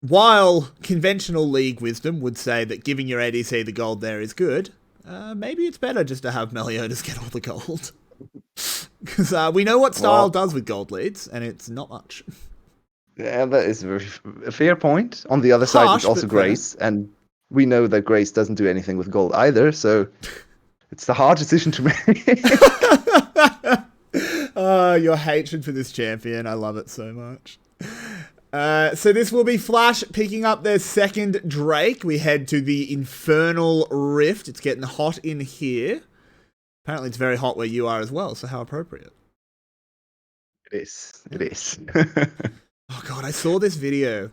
While conventional League wisdom would say that giving your ADC the gold there is good, maybe it's better just to have 𝗕𝗂𝗧 get all the gold. Because we know what Style does with gold leads, and it's not much. Yeah, that is a fair point. On the other side, it's also Grace, and we know that Grace doesn't do anything with gold either, so it's a hard decision to make. Your hatred for this champion, I love it so much. So this will be Flash picking up their second Drake. We head to the Infernal Rift. It's getting hot in here. Apparently it's very hot where you are as well, so how appropriate. It is. It is. Oh god, I saw this video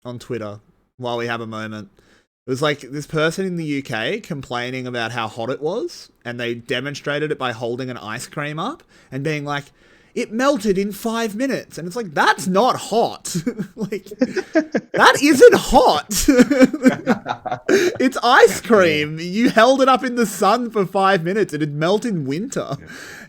on Twitter while we have a moment. It was like this person in the UK complaining about how hot it was, and they demonstrated it by holding an ice cream up and being like, it melted in 5 minutes. And it's like, that's not hot. Like, that isn't hot. It's ice cream. You held it up in the sun for 5 minutes. It'd melt in winter.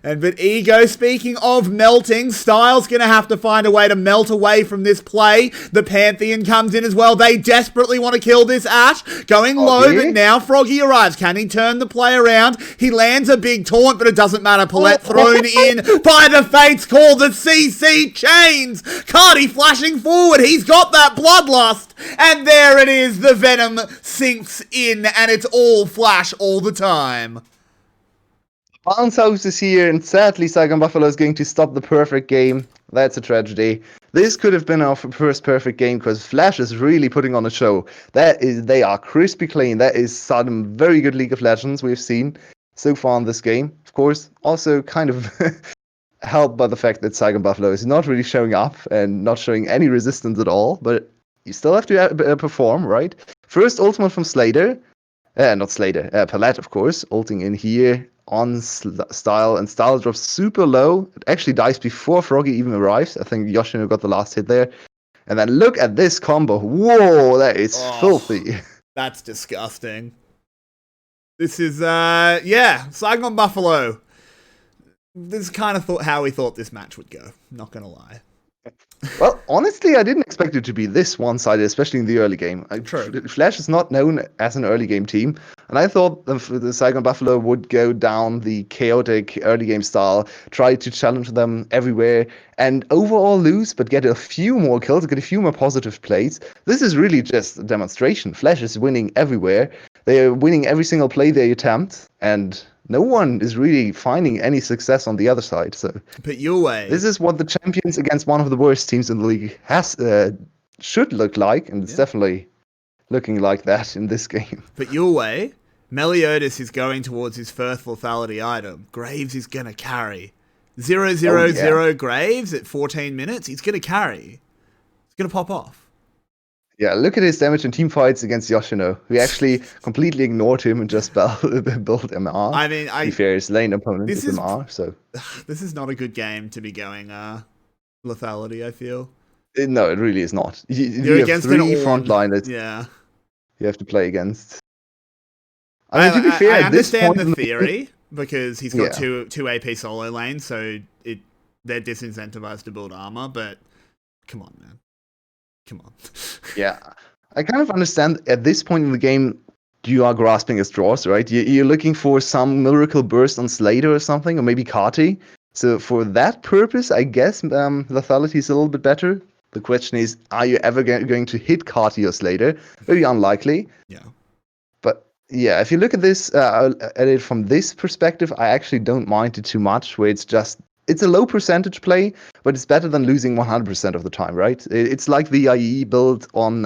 But Ego, speaking of melting, Style's going to have to find a way to melt away from this play. The Pantheon comes in as well. They desperately want to kill this Ashe. Going low, but now Froggy arrives. Can he turn the play around? He lands a big taunt, but it doesn't matter. 𝗕𝗂𝗧 thrown in by the Fates call. The CC chains. 𝗬𝗂𝗺 flashing forward. He's got that bloodlust. And there it is. The Venom sinks in, and it's all Flash all the time. Bounce House is here, and sadly, 𝗬𝗂𝗵 is going to stop the perfect game. That's a tragedy. This could have been our first perfect game because Flash is really putting on a show. They are crispy clean. That is some very good League of Legends we've seen so far in this game. Of course, also kind of helped by the fact that 𝗬𝗵 is not really showing up and not showing any resistance at all. But you still have to perform, right? First ultimate from Slater. Not Slater. 𝗵𝗺, of course, ulting in here on Style, and Style drops super low. It actually dies before Froggy even arrives. I think Yoshino got the last hit there. And then look at this combo. Whoa, that is filthy. That's disgusting. This is, 𝗬𝗵. This is kind of how we thought this match would go. Not gonna lie. Well, honestly, I didn't expect it to be this one-sided, especially in the early game. True. Flash is not known as an early game team, and I thought the 𝗬𝗵 would go down the chaotic early game style, try to challenge them everywhere, and overall lose, but get a few more kills, get a few more positive plays. This is really just a demonstration. Flash is winning everywhere. They are winning every single play they attempt, and no one is really finding any success on the other side. So, but Yulwei, this is what the champions against one of the worst teams in the league should look like, and it's definitely looking like that in this game. But Yulwei, 𝗕𝗂𝗧 is going towards his first lethality item. Graves is going to carry. 0-0-0 Graves at 14 minutes. He's going to carry. He's going to pop off. Yeah, look at his damage in team fights against Yoshino, who actually completely ignored him and just built MR. I mean, to be fair, his lane opponent is MR, so... This is not a good game to be going lethality, I feel. No, it really is not. You're you against have three frontliners you have to play against. I mean, to be fair, I understand the theory, because he's got two AP solo lanes, so they're disincentivized to build armor, but come on, man. Come on. Yeah, I kind of understand at this point in the game, you are grasping at straws, right? You're looking for some miracle burst on Slater or something, or maybe 𝗬𝗺𝗺. So for that purpose, I guess lethality is a little bit better. The question is, are you ever going to hit 𝗬𝗺𝗺 or Slater? Very unlikely. Yeah. But yeah, if you look at this, at it from this perspective, I actually don't mind it too much, where it's a low percentage play, but it's better than losing 100% of the time, right? It's like the IE build on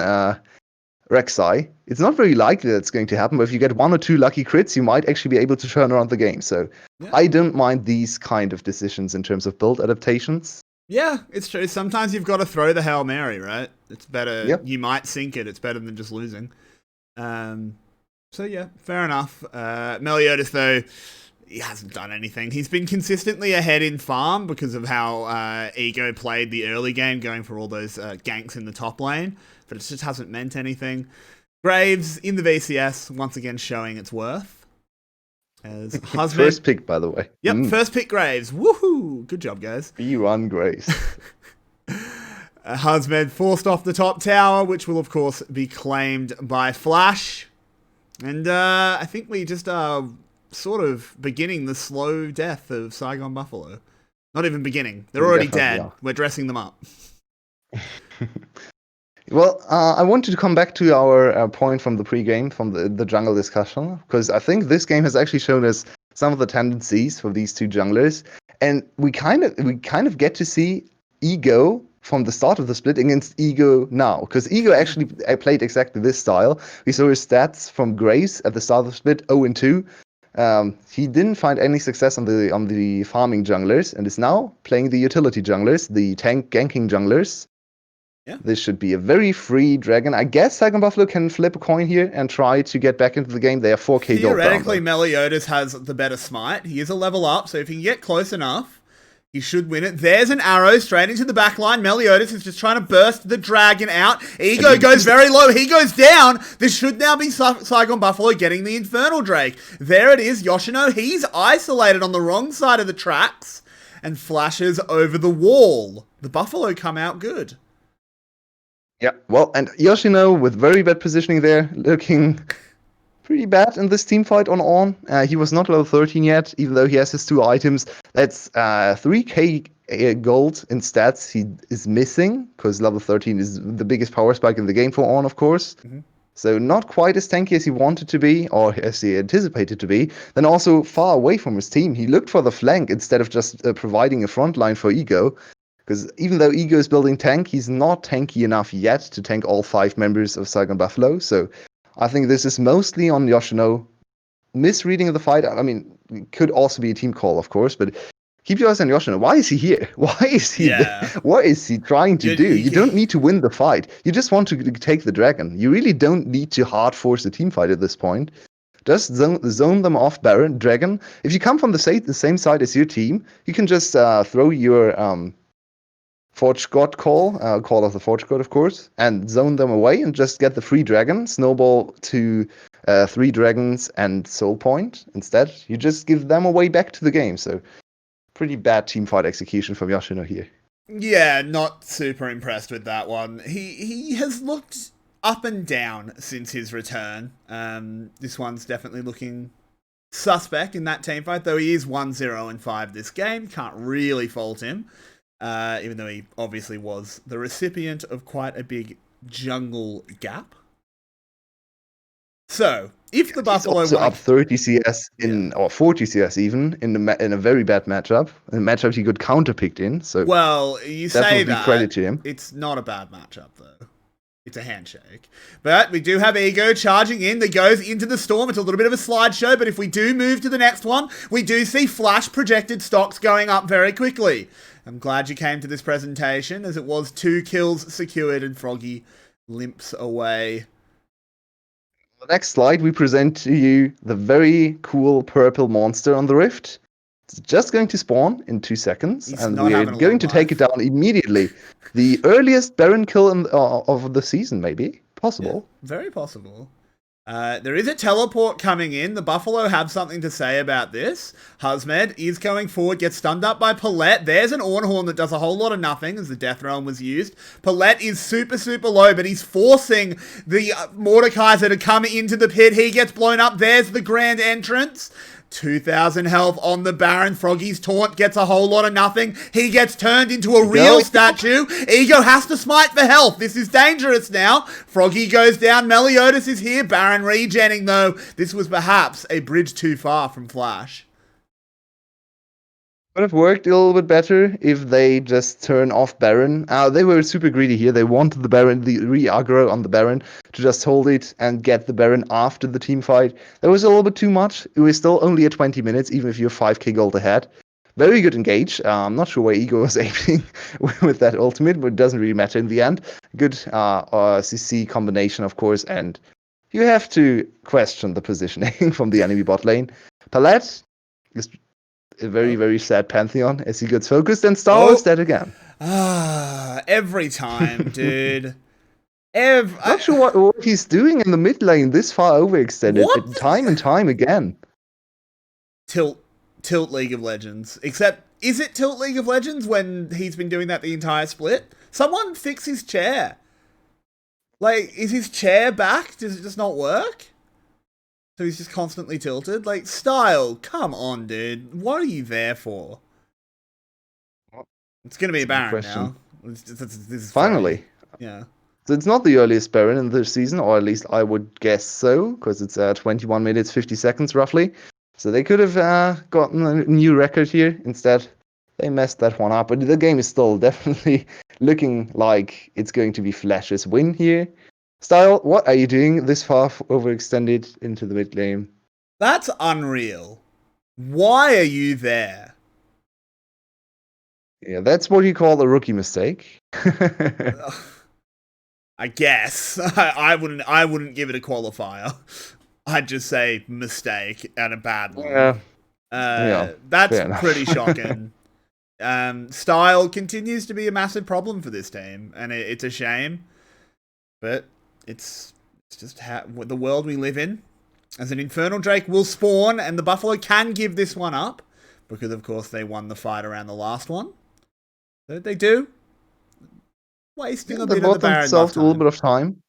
Rek'Sai. It's not very likely that's going to happen, but if you get 1 or 2 lucky crits, you might actually be able to turn around the game. So I don't mind these kind of decisions in terms of build adaptations. Yeah, it's true. Sometimes you've got to throw the Hail Mary, right? It's better. Yep. You might sink it. It's better than just losing. So yeah, fair enough. 𝗕𝗂𝗺𝗃, though, he hasn't done anything. He's been consistently ahead in farm because of how Ego played the early game, going for all those ganks in the top lane, but it just hasn't meant anything. Graves in the VCS, once again showing its worth. As 𝗧𝗲 First pick, by the way. Yep, first pick Graves. Woohoo! Good job, guys. B1 Grace. 𝗧𝗲 forced off the top tower, which will, of course, be claimed by Flash. And I think we just are sort of beginning the slow death of 𝗬𝗏𝗵𝗺. Not even beginning. They're already dead. Are. We're dressing them up. Well, I wanted to come back to our point from the pre-game, from the jungle discussion, because I think this game has actually shown us some of the tendencies for these two junglers, and we kind of get to see Ego from the start of the split against Ego now, because Ego actually played exactly this style. We saw his stats from Grace at the start of the split, 0-2. He didn't find any success on the farming junglers, and is now playing the utility junglers, the tank ganking junglers. Yeah. This should be a very free dragon. I guess 𝗬𝗏𝗵𝗺 can flip a coin here and try to get back into the game. They are 4k gold down. Theoretically, 𝗕𝗂𝗺𝗃 has the better smite. He is a level up, so if he can get close enough, he should win it. There's an arrow straight into the back line. 𝗕𝗂𝗺𝗃 is just trying to burst the dragon out. Ego goes very low. He goes down. This should now be 𝗬𝗏𝗵𝗺 getting the Infernal Drake. There it is. Yoshino, he's isolated on the wrong side of the tracks and flashes over the wall. The Buffalo come out good. Yeah, well, and Yoshino with very bad positioning there, looking pretty bad in this team fight on. He was not level 13 yet, even though he has his 2 items. That's 3k gold in stats he is missing, because level 13 is the biggest power spike in the game for of course. Mm-hmm. So not quite as tanky as he wanted to be, or as he anticipated to be. Then also far away from his team. He looked for the flank instead of just providing a front line for Ego. Because even though Ego is building tank, he's not tanky enough yet to tank all 5 members of 𝗬𝗏𝗵𝗺. So I think this is mostly on Yoshino misreading of the fight. I mean, it could also be a team call, of course, but keep your eyes on Yoshino. Why is he here? Why is he there? What is he trying to do? You don't need to win the fight. You just want to take the dragon. You really don't need to hard force the team fight at this point. Just zone them off dragon. If you come from the same side as your team, you can just throw your Forge God call of the Forge God, of course, and zone them away and just get the free dragon, snowball to 3 dragons and soul point instead. You just give them away back to the game. So pretty bad teamfight execution from Yoshino here. Yeah, not super impressed with that one. He has looked up and down since his return. This one's definitely looking suspect in that teamfight, though he is 1-0-5 this game. Can't really fault him. Even though he obviously was the recipient of quite a big jungle gap. So, if the Buffalo also up 30 CS or 40 CS even in a very bad matchup, a matchup he got counterpicked in. So well, you say that credit to him. It's not a bad matchup though. It's a handshake. But we do have Ego charging in. That goes into the storm. It's a little bit of a slideshow, but if we do move to the next one, we do see Flash projected stocks going up very quickly. I'm glad you came to this presentation, as it was 2 kills secured and Froggy limps away. The next slide, we present to you the very cool purple monster on the Rift. It's just going to spawn in 2 seconds, and we're going to take it down immediately. The earliest Baron kill of the season, maybe. Possible. Yeah, very possible. There is a teleport coming in. The Buffalo have something to say about this. 𝗧𝗲 is going forward, gets stunned up by 𝗕𝗂𝗺. There's an Ornhorn that does a whole lot of nothing as the Death Realm was used. 𝗕𝗂𝗺 is super, super low, but he's forcing the 𝗧𝗏𝗺𝗃 to come into the pit. He gets blown up. There's the grand entrance. 2,000 health on the Baron. Froggy's taunt gets a whole lot of nothing. He gets turned into a real statue. Ego has to smite for health. This is dangerous now. Froggy goes down. 𝗕𝗂𝗺𝗃 is here. Baron regenning though. This was perhaps a bridge too far from Flash. Would have worked a little bit better if they just turn off Baron. They were super greedy here. They wanted the Baron, the re-aggro on the Baron, to just hold it and get the Baron after the team fight. That was a little bit too much. It was still only at 20 minutes, even if you're 5k gold ahead. Very good engage. I'm not sure where Ego was aiming with that ultimate, but it doesn't really matter in the end. Good CC combination, of course, and you have to question the positioning from the enemy bot lane. 𝗵𝗺 is a very, very sad Pantheon as he gets focused, and 𝗬𝗏 is dead again. Every time, dude. Not sure what he's doing in the mid lane this far overextended time and time again. Tilt League of Legends. Except, is it Tilt League of Legends when he's been doing that the entire split? Someone fix his chair. Like, is his chair back? Does it just not work? So he's just constantly tilted? Like, Style, come on, dude. What are you there for? It's going to be a Baron now. This is finally. Yeah. So it's not the earliest Baron in the season, or at least I would guess so, because it's 21 minutes, 50 seconds roughly. So they could have gotten a new record here. Instead, they messed that one up. But the game is still definitely looking like it's going to be 𝗓𝗄's win here. Style, what are you doing this far overextended into the mid lane? That's unreal. Why are you there? Yeah, that's what you call a rookie mistake. I guess. I wouldn't give it a qualifier. I'd just say mistake and a bad one. Yeah. That's pretty shocking. Style continues to be a massive problem for this team, and it's a shame. But it's just the world we live in. As an Infernal Drake will spawn, and the Buffalo can give this one up, because of course they won the fight around the last one. So they do. Wasting a bit of the Baron themselves a little bit of time.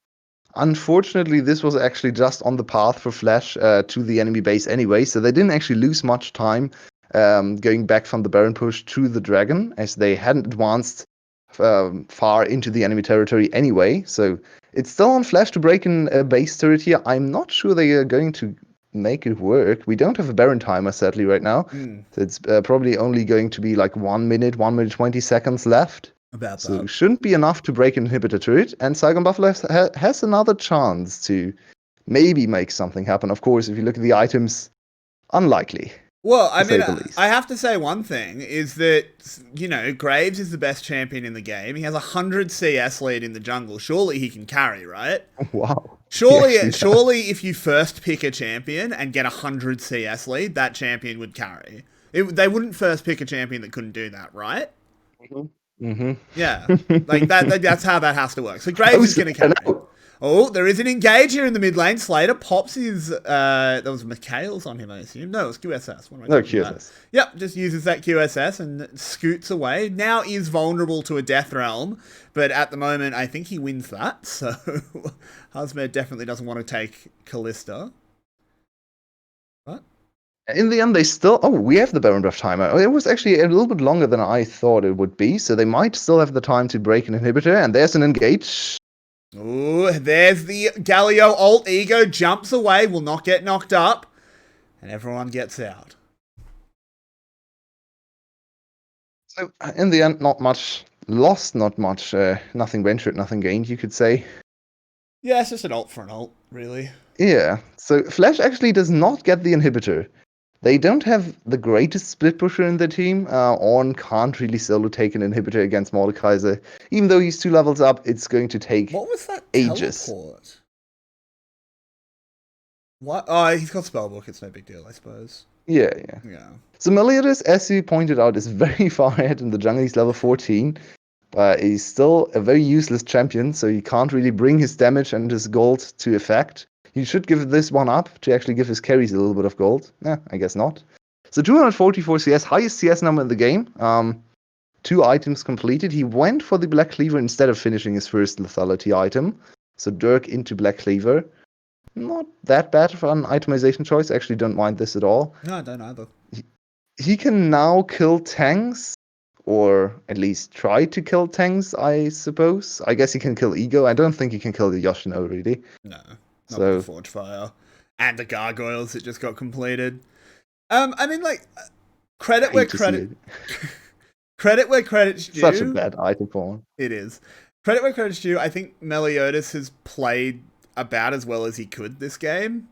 Unfortunately, this was actually just on the path for 𝗓𝗄 to the enemy base anyway, so they didn't actually lose much time going back from the Baron push to the Dragon, as they hadn't advanced far into the enemy territory anyway. So it's still on 𝗓𝗄 to break in a base turret here. I'm not sure they are going to make it work. We don't have a Baron timer, sadly, right now. So it's probably only going to be like 1 minute, 20 seconds left. So shouldn't be enough to break an inhibitor turret, and Saigon Buffalo has another chance to maybe make something happen. Of course, if you look at the items, unlikely. Well, I mean, I have to say one thing, is that, you know, Graves is the best champion in the game. He has 100 CS lead in the jungle. Surely he can carry, right? Wow. Surely if you first pick a champion and get 100 CS lead, that champion would carry. They wouldn't first pick a champion that couldn't do that, right? Yeah, like that's how that has to work. So Graves is going to carry. Oh, there is an engage here in the mid lane. Slater pops his, there was Mikhail's on him, I assume. No, it was QSS. No, QSS. Yep, just uses that QSS and scoots away. Now is vulnerable to a Death Realm, but at the moment, I think he wins that. So 𝗬𝗲 definitely doesn't want to take 𝗪𝗏. What? In the end, they still... Oh, we have the Baron buff timer. It was actually a little bit longer than I thought it would be, so they might still have the time to break an inhibitor, and there's an engage. Ooh, there's the Galio ult. Ego jumps away, will not get knocked up, and everyone gets out. So, in the end, not much lost, not much, nothing ventured, nothing gained, you could say. Yeah, it's just an ult for an ult, really. Yeah, so 𝗓𝗄 actually does not get the inhibitor. They don't have the greatest split pusher in their team. Ornn can't really solo take an inhibitor against Mordekaiser. Even though he's 2 levels up, it's going to take what was that ages. Teleport? What? Oh, he's got spellbook. It's no big deal, I suppose. Yeah. So 𝗦𝗶𝗵𝗺, as you pointed out, is very far ahead in the jungle. He's level 14. But he's still a very useless champion, so he can't really bring his damage and his gold to effect. He should give this one up to actually give his carries a little bit of gold. I guess not. So 244 CS, highest CS number in the game. 2 items completed. He went for the Black Cleaver instead of finishing his first lethality item. So Dirk into Black Cleaver. Not that bad for an itemization choice. I actually don't mind this at all. No, I don't either. He can now kill tanks, or at least try to kill tanks, I suppose. I guess he can kill Ego. I don't think he can kill the Yoshino, really. No. Not with the Forge Fire. And the gargoyles that just got completed. I mean, like, credit where credit... credit where credit's due. Such a bad item for him. It is. Credit where credit's due. I think 𝗦𝗶𝗺cie has played about as well as he could this game.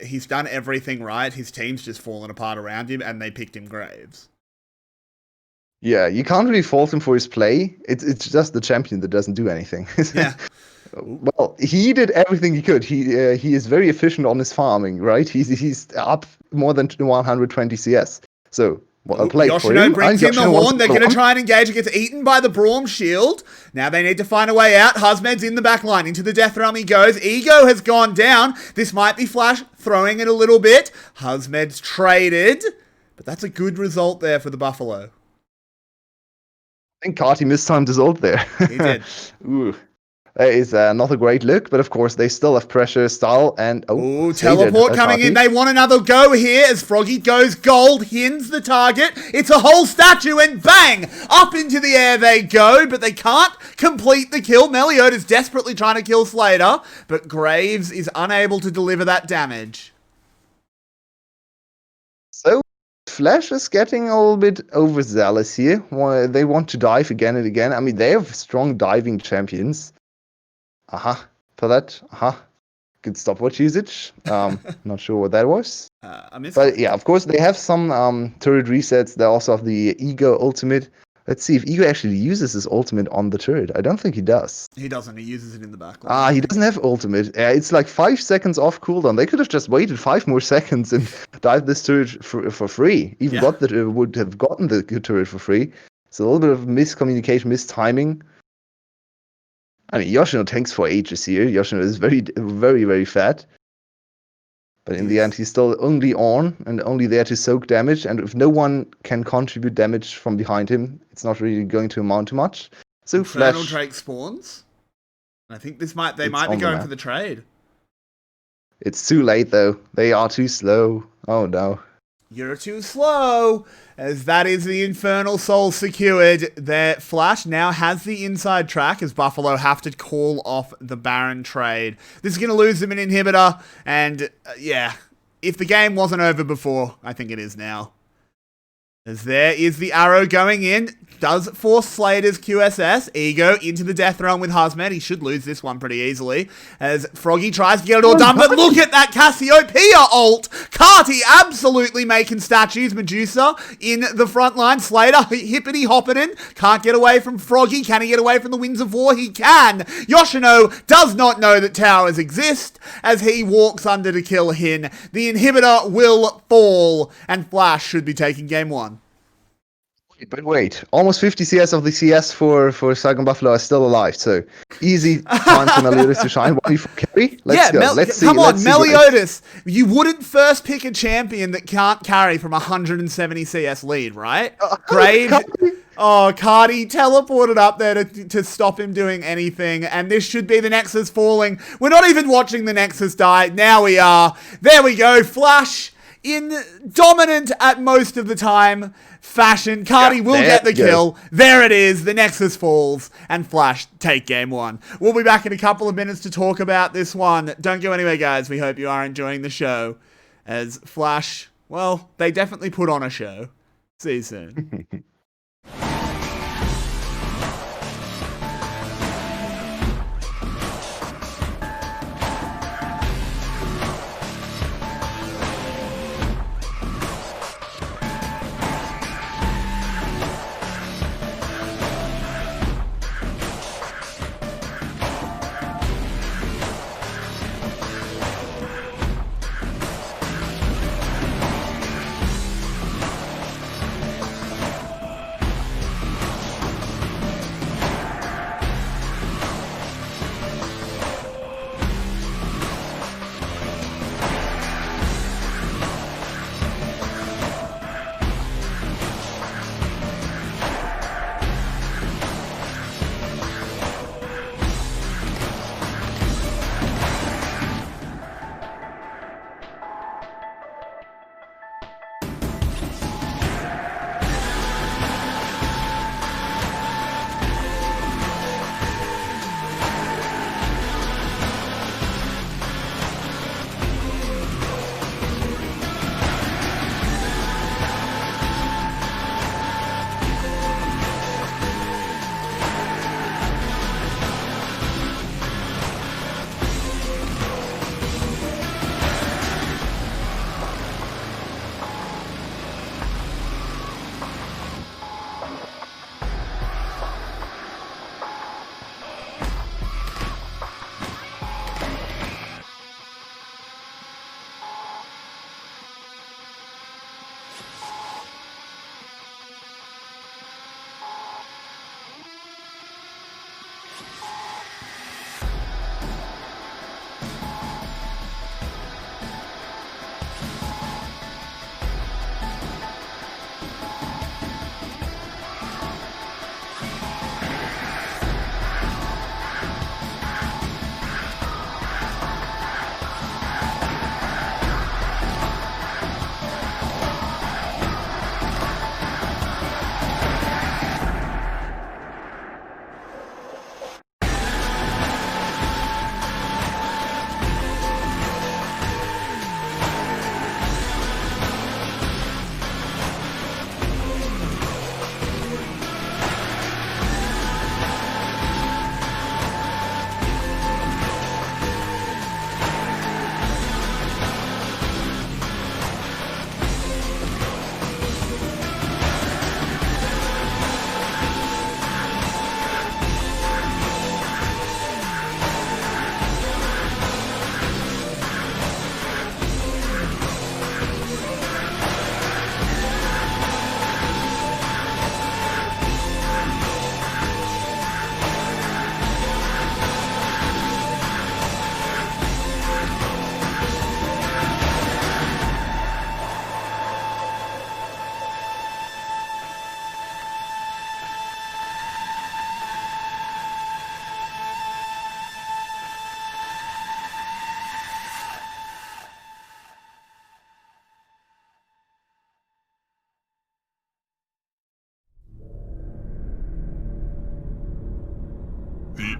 he's done everything right. His team's just fallen apart around him, and they picked him Graves. Yeah, you can't really fault him for his play. It's just the champion that doesn't do anything. Yeah. Well, he did everything he could. He is very efficient on his farming, right? He's up more than 120 CS. So well played for Yoshino him. brings in the horn. They're going to try and engage. It gets eaten by the Braum shield. Now they need to find a way out. 𝗧𝗲𝗺's in the back line. Into the death realm he goes. Ego has gone down. This might be Flash throwing it a little bit. 𝗧𝗲𝗺's traded. But that's a good result there for the Buffalo. I think 𝗁𝗂𝗵 mistimed his ult there. He did. Ooh. That is not a great look, but of course they still have pressure, style, and teleport coming in. They want another go here as 𝗏𝗏𝗺 goes gold, hins the target. It's a whole statue, and bang! Up into the air they go, but they can't complete the kill. 𝗦𝗏𝗀 is desperately trying to kill 𝗬𝗏, but Graves is unable to deliver that damage. So Flash is getting a little bit overzealous here. They want to dive again and again. I mean, they have strong diving champions. For that. Good stopwatch usage. Not sure what that was. But yeah, of course, they have some turret resets. They also have the Ego ultimate. Let's see if Ego actually uses his ultimate on the turret. I don't think he does. He doesn't. He uses it in the backline. He doesn't have ultimate. It's like 5 seconds off cooldown. They could have just waited 5 more seconds and dived this turret for free. Even would have gotten the turret for free. It's a little bit of miscommunication, mistiming. I mean, Yoshino tanks for ages here. Yoshino is very, very, very fat. But in the end, he's still only on and only there to soak damage. And if no one can contribute damage from behind him, it's not really going to amount to much. So Infernal Flash... Drake spawns. I think they might be going for the trade. It's too late, though. They are too slow. Oh, no. You're too slow, as that is the Infernal Soul secured. Their Flash now has the inside track as Buffalo have to call off the Baron trade. This is going to lose them an inhibitor, and yeah, if the game wasn't over before, I think it is now. As there is the arrow going in, does force Slater's QSS. Ego into the death realm with 𝗧𝗲𝗺. He should lose this one pretty easily. As 𝗏𝗏𝗺 tries to get it all done, but look at that 𝗬𝗂𝗶𝗹𝗀 ult. 𝗁𝗂𝗵 absolutely making statues. Medusa in the front line. Slater, 𝗕𝗂𝗵𝗆 can't get away from 𝗏𝗏𝗺. Can he get away from the Winds of War? He can. Yoshino does not know that towers exist as he walks under to kill Hin. The inhibitor will fall, and Flash should be taking game 1. But wait, almost 50 CS of the CS for 𝗁𝗏𝗺 Buffalo are still alive, so easy time for 𝗦𝗏𝗀𝗀 to shine. 1v4 carry? Let's go. Let's see. Come on, 𝗦𝗏𝗀𝗀. You wouldn't first pick a champion that can't carry from 170 CS lead, right? Graves. 𝗁𝗏𝗺 teleported up there to stop him doing anything, and this should be the Nexus falling. We're not even watching the Nexus die. Now we are. There we go. Flash in dominant at most of the time fashion. 𝗁𝗏𝗺 will get the kill. There it is. The Nexus falls, and Flash take game 1. We'll be back in a couple of minutes to talk about this one. Don't go anywhere, guys. We hope you are enjoying the show. As Flash, well, they definitely put on a show. See you soon.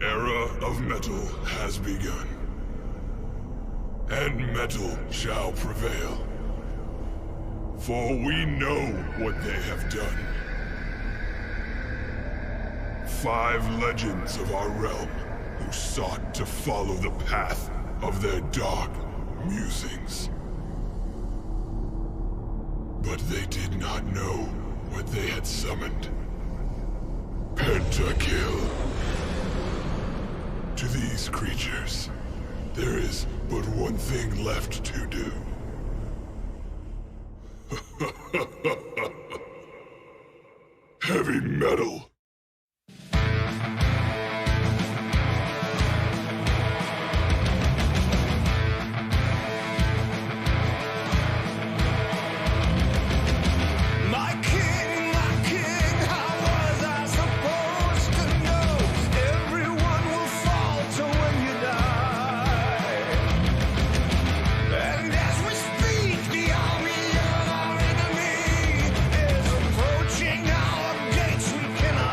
era of metal has begun, and metal shall prevail. For we know what they have done. 5 legends of our realm who sought to follow the path of their dark musings. But they did not know what they had summoned. Pentakill. To these creatures, there is but one thing left to do. Heavy metal. Approaching our gates, we cannot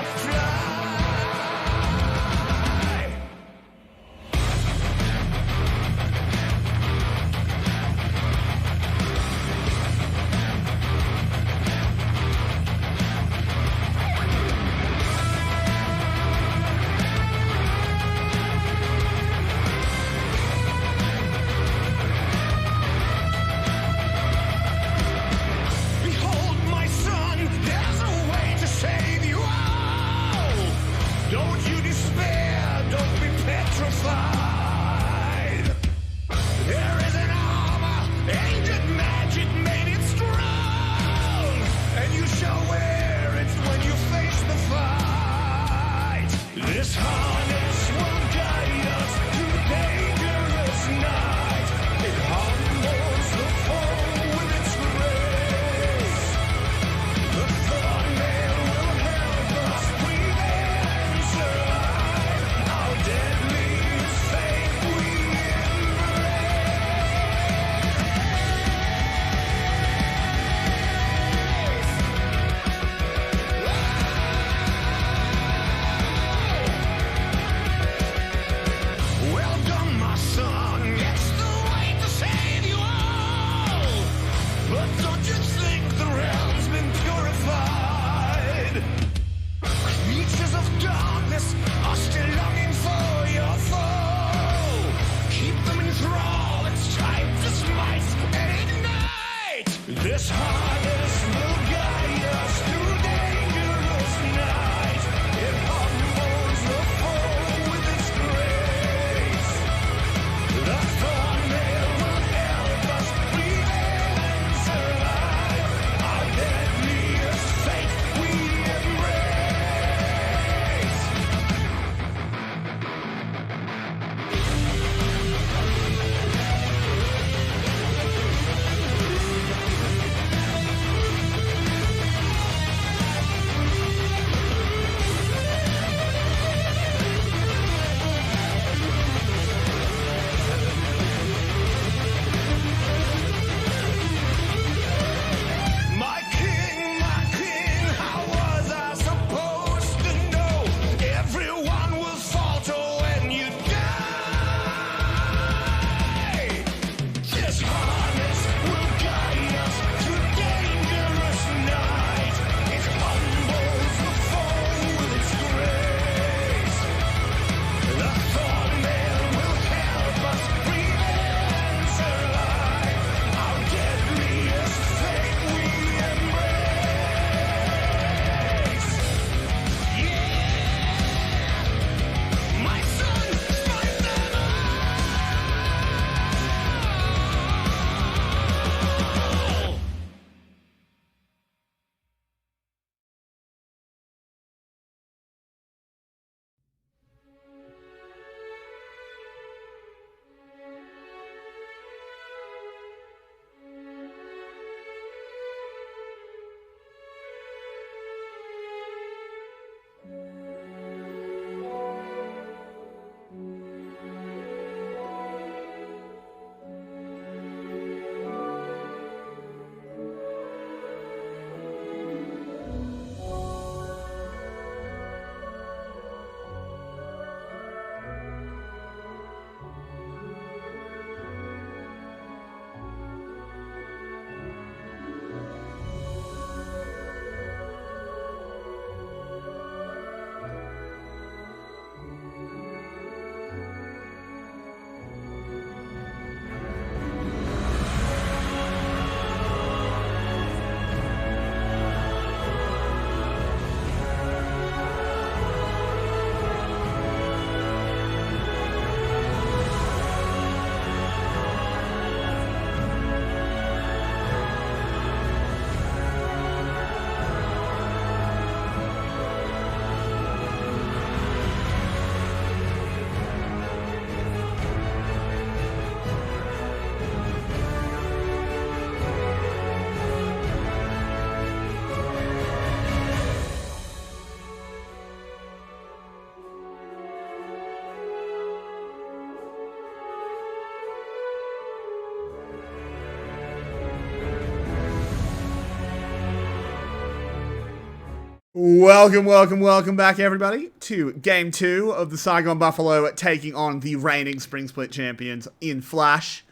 Welcome back, everybody, to Game 2 of the 𝗂𝗵𝗵𝗺𝗺 taking on the reigning Spring Split champions in Flash.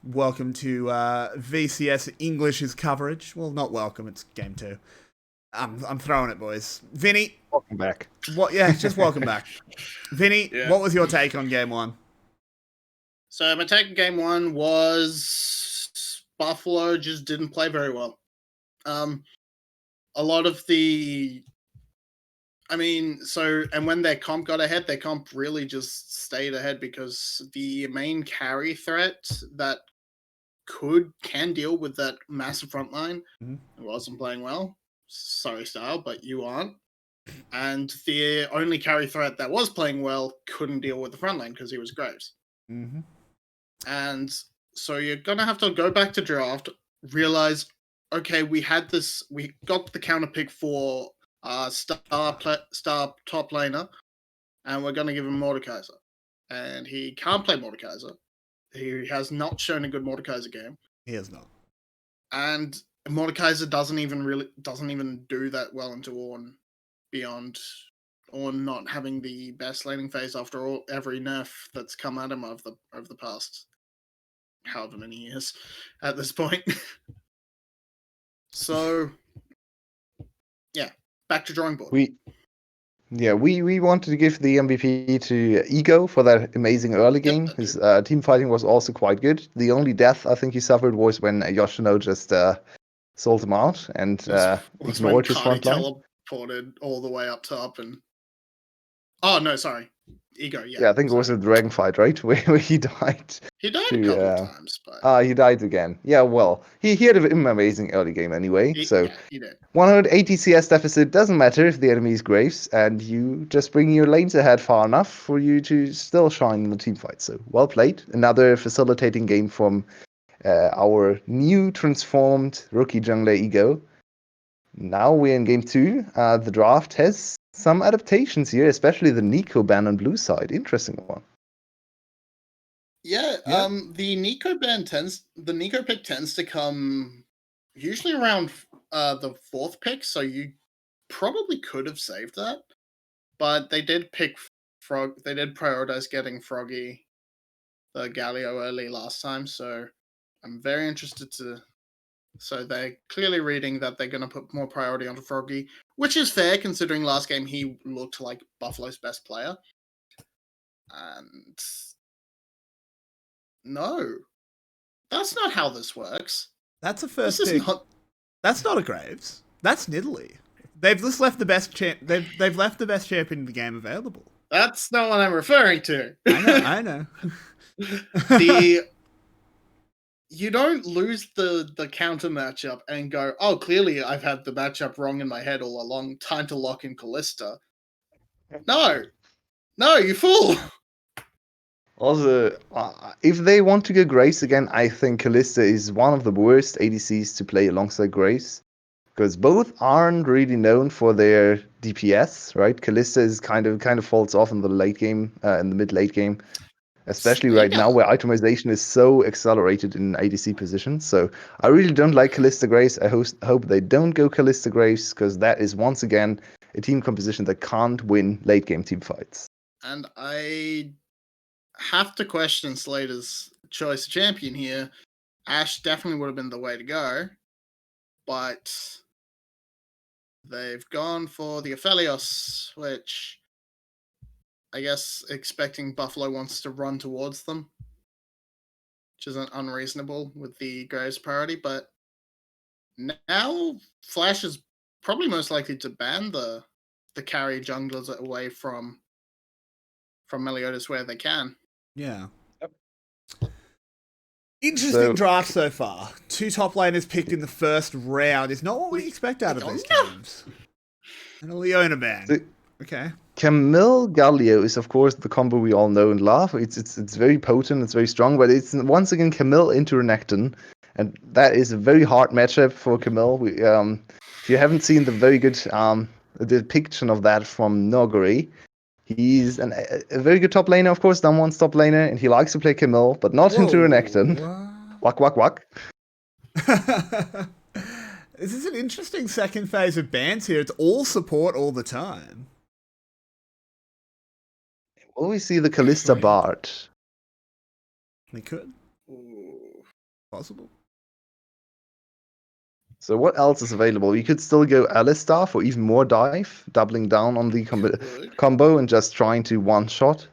Welcome to VCS English's coverage. Well, not welcome, it's Game 2. I'm throwing it, boys. Vinny. Welcome back. Just welcome back. Vinny, what was your take on Game 1? So my take on Game 1 was Buffalo just didn't play very well. A lot of the, and when their comp got ahead, their comp really just stayed ahead because the main carry threat that can deal with that massive front line wasn't playing well. Sorry, Style, but you aren't. And the only carry threat that was playing well couldn't deal with the front line because he was Graves. Mm-hmm. And so you're going to have to go back to draft, realize, okay, we got the counter pick for star top laner, and we're going to give him Mordekaiser. And he can't play Mordekaiser. He has not shown a good Mordekaiser game. He has not. And Mordekaiser doesn't even do that well into Ornn beyond Ornn not having the best laning phase after every nerf that's come at him over the past however many years at this point. So, yeah, back to drawing board. We wanted to give the MVP to 𝗂𝗀𝗀 for that amazing early game. His team fighting was also quite good. The only death I think he suffered was when Yoshino just sold him out and ignored his front line. Teleported all the way up top and... Oh, no, sorry. 𝗂𝗀𝗀, yeah. Yeah, I think it was a dragon fight, right? Where he died. He died a couple of times, but... he died again. Yeah, well, he had an amazing early game anyway. He did. 180 CS deficit doesn't matter if the enemy is Graves, and you just bring your lanes ahead far enough for you to still shine in the team fight. So, well played. Another facilitating game from our new transformed rookie jungler 𝗂𝗀𝗀. Now we're in Game 2. The draft has some adaptations here, especially the Neeko ban on blue side. Interesting one. Yeah. The Neeko pick tends to come usually around the 4th pick, so you probably could have saved that. But they did pick they did prioritize getting Froggy the Galio early last time, so I'm very interested to... So they're clearly reading that they're going to put more priority onto Froggy, which is fair considering last game he looked like Buffalo's best player. And no, that's not how this works. That's a first pick. That's not a Graves. That's 𝗏𝗏𝗏. They've just left the best They've left the best champion in the game available. That's not what I'm referring to. I know. You don't lose the counter matchup and go, oh, clearly I've had the matchup wrong in my head all along. Time to lock in 𝗏𝗏𝗏. No, you fool. Also, if they want to go Graves again, I think 𝗏𝗏𝗏 is one of the worst ADCs to play alongside Graves. Because both aren't really known for their DPS, right? 𝗏𝗏𝗏 is kind of falls off in the late game, in the mid-late game. Especially right now where itemization is so accelerated in ADC positions. So I really don't like 𝗏𝗏𝗏 Graves. I hope they don't go 𝗏𝗏𝗏 Graves because that is once again a team composition that can't win late game team fights. And I have to question Slater's choice of champion here. Ashe definitely would have been the way to go. But they've gone for the Aphelios, which... I guess expecting Buffalo wants to run towards them, which isn't unreasonable with the Graves priority. But now Flash is probably most likely to ban the carry junglers away from Meliodas where they can. Yeah. Yep. Interesting draft so far. 2 top laners picked in the first round is not what we expect out of these teams. And a Leona ban. Okay. Camille Galio is of course the combo we all know and love. It's very potent, it's very strong, but it's once again Camille into Renekton, and that is a very hard matchup for Camille. If you haven't seen the very good depiction of that from 𝗏𝗏𝗏𝗏, he's a very good top laner, of course, Damwon's top laner, and he likes to play Camille, but not into Renekton. Wack. This is an interesting second phase of bans here. It's all support all the time. Will we see the 𝗕𝗂𝗺𝗺? We could. Ooh. Possible. So what else is available? You could still go 𝗪𝗧 for even more dive, doubling down on the combo and just trying to one-shot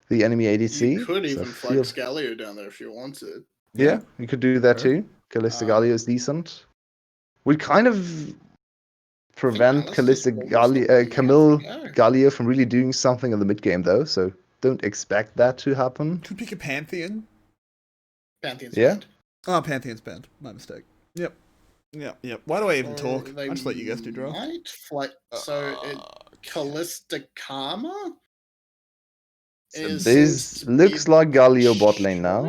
the enemy ADC. You could even so flex 𝗬𝗪𝗀 down there if you wanted. Yeah, you could do that Sure. too. 𝗪𝗪𝗀 is decent. Would kind of prevent 𝗕𝗂𝗪𝗀 from really doing something in the mid game though, so don't expect that to happen. Could pick a Pantheon. Pantheon's Yeah. banned. Oh, Pantheon's banned. My mistake. Yep. Yep. Why do I even talk? They I just let you guys do draft. might so 𝗕𝗂𝗪𝗀 This looks like 𝗬𝗪𝗀 bot lane now.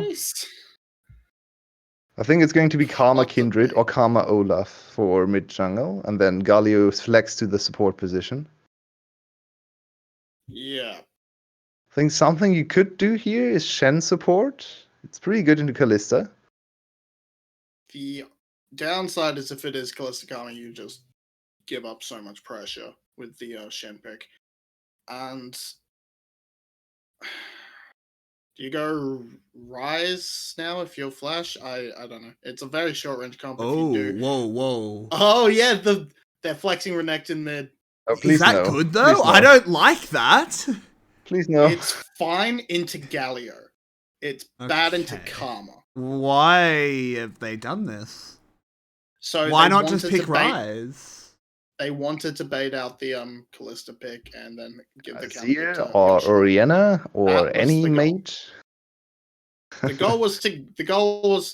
I think it's going to be 𝗲𝗪_Kindred or 𝗲𝗪_𝗀𝗪 for mid jungle, and then 𝗬𝗪𝗀 flex to the support position. Yeah. I think something you could do here is Shen support. It's pretty good into 𝗪𝗪. The downside is if it is 𝗪𝗪𝗀, you just give up so much pressure with the Shen pick. And do you go Rise now if you're Flash? I don't know. It's a very short range comp if you do. Whoa. Oh yeah, they're flexing Renekton mid. Oh, Is please that no. good though? Please no. I don't like that. Please no. It's fine into 𝗬𝗪𝗀. It's bad into Okay. 𝗲𝗪. Why have they done this? So Why they not just wanted pick to bait- Rise? They wanted to bait out the 𝗪𝗪𝗀 pick and then give the counter Azir to or Yoshi. Orianna That or was any the goal. mate. The goal was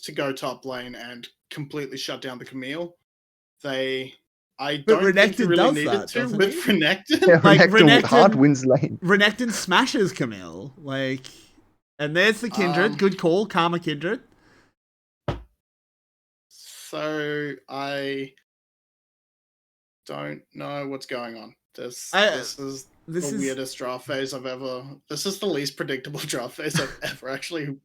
to go top lane and completely shut down the Camille. I But don't think Renekton you really does needed that, to doesn't with he? Renekton. Yeah, Like, Renekton hard Renekton- wins lane. Renekton smashes Camille. And there's the Kindred. Good call, 𝗲𝗪_Kindred. So I don't know what's going on. This is the weirdest draft phase I've ever. This is the least predictable draft phase I've ever actually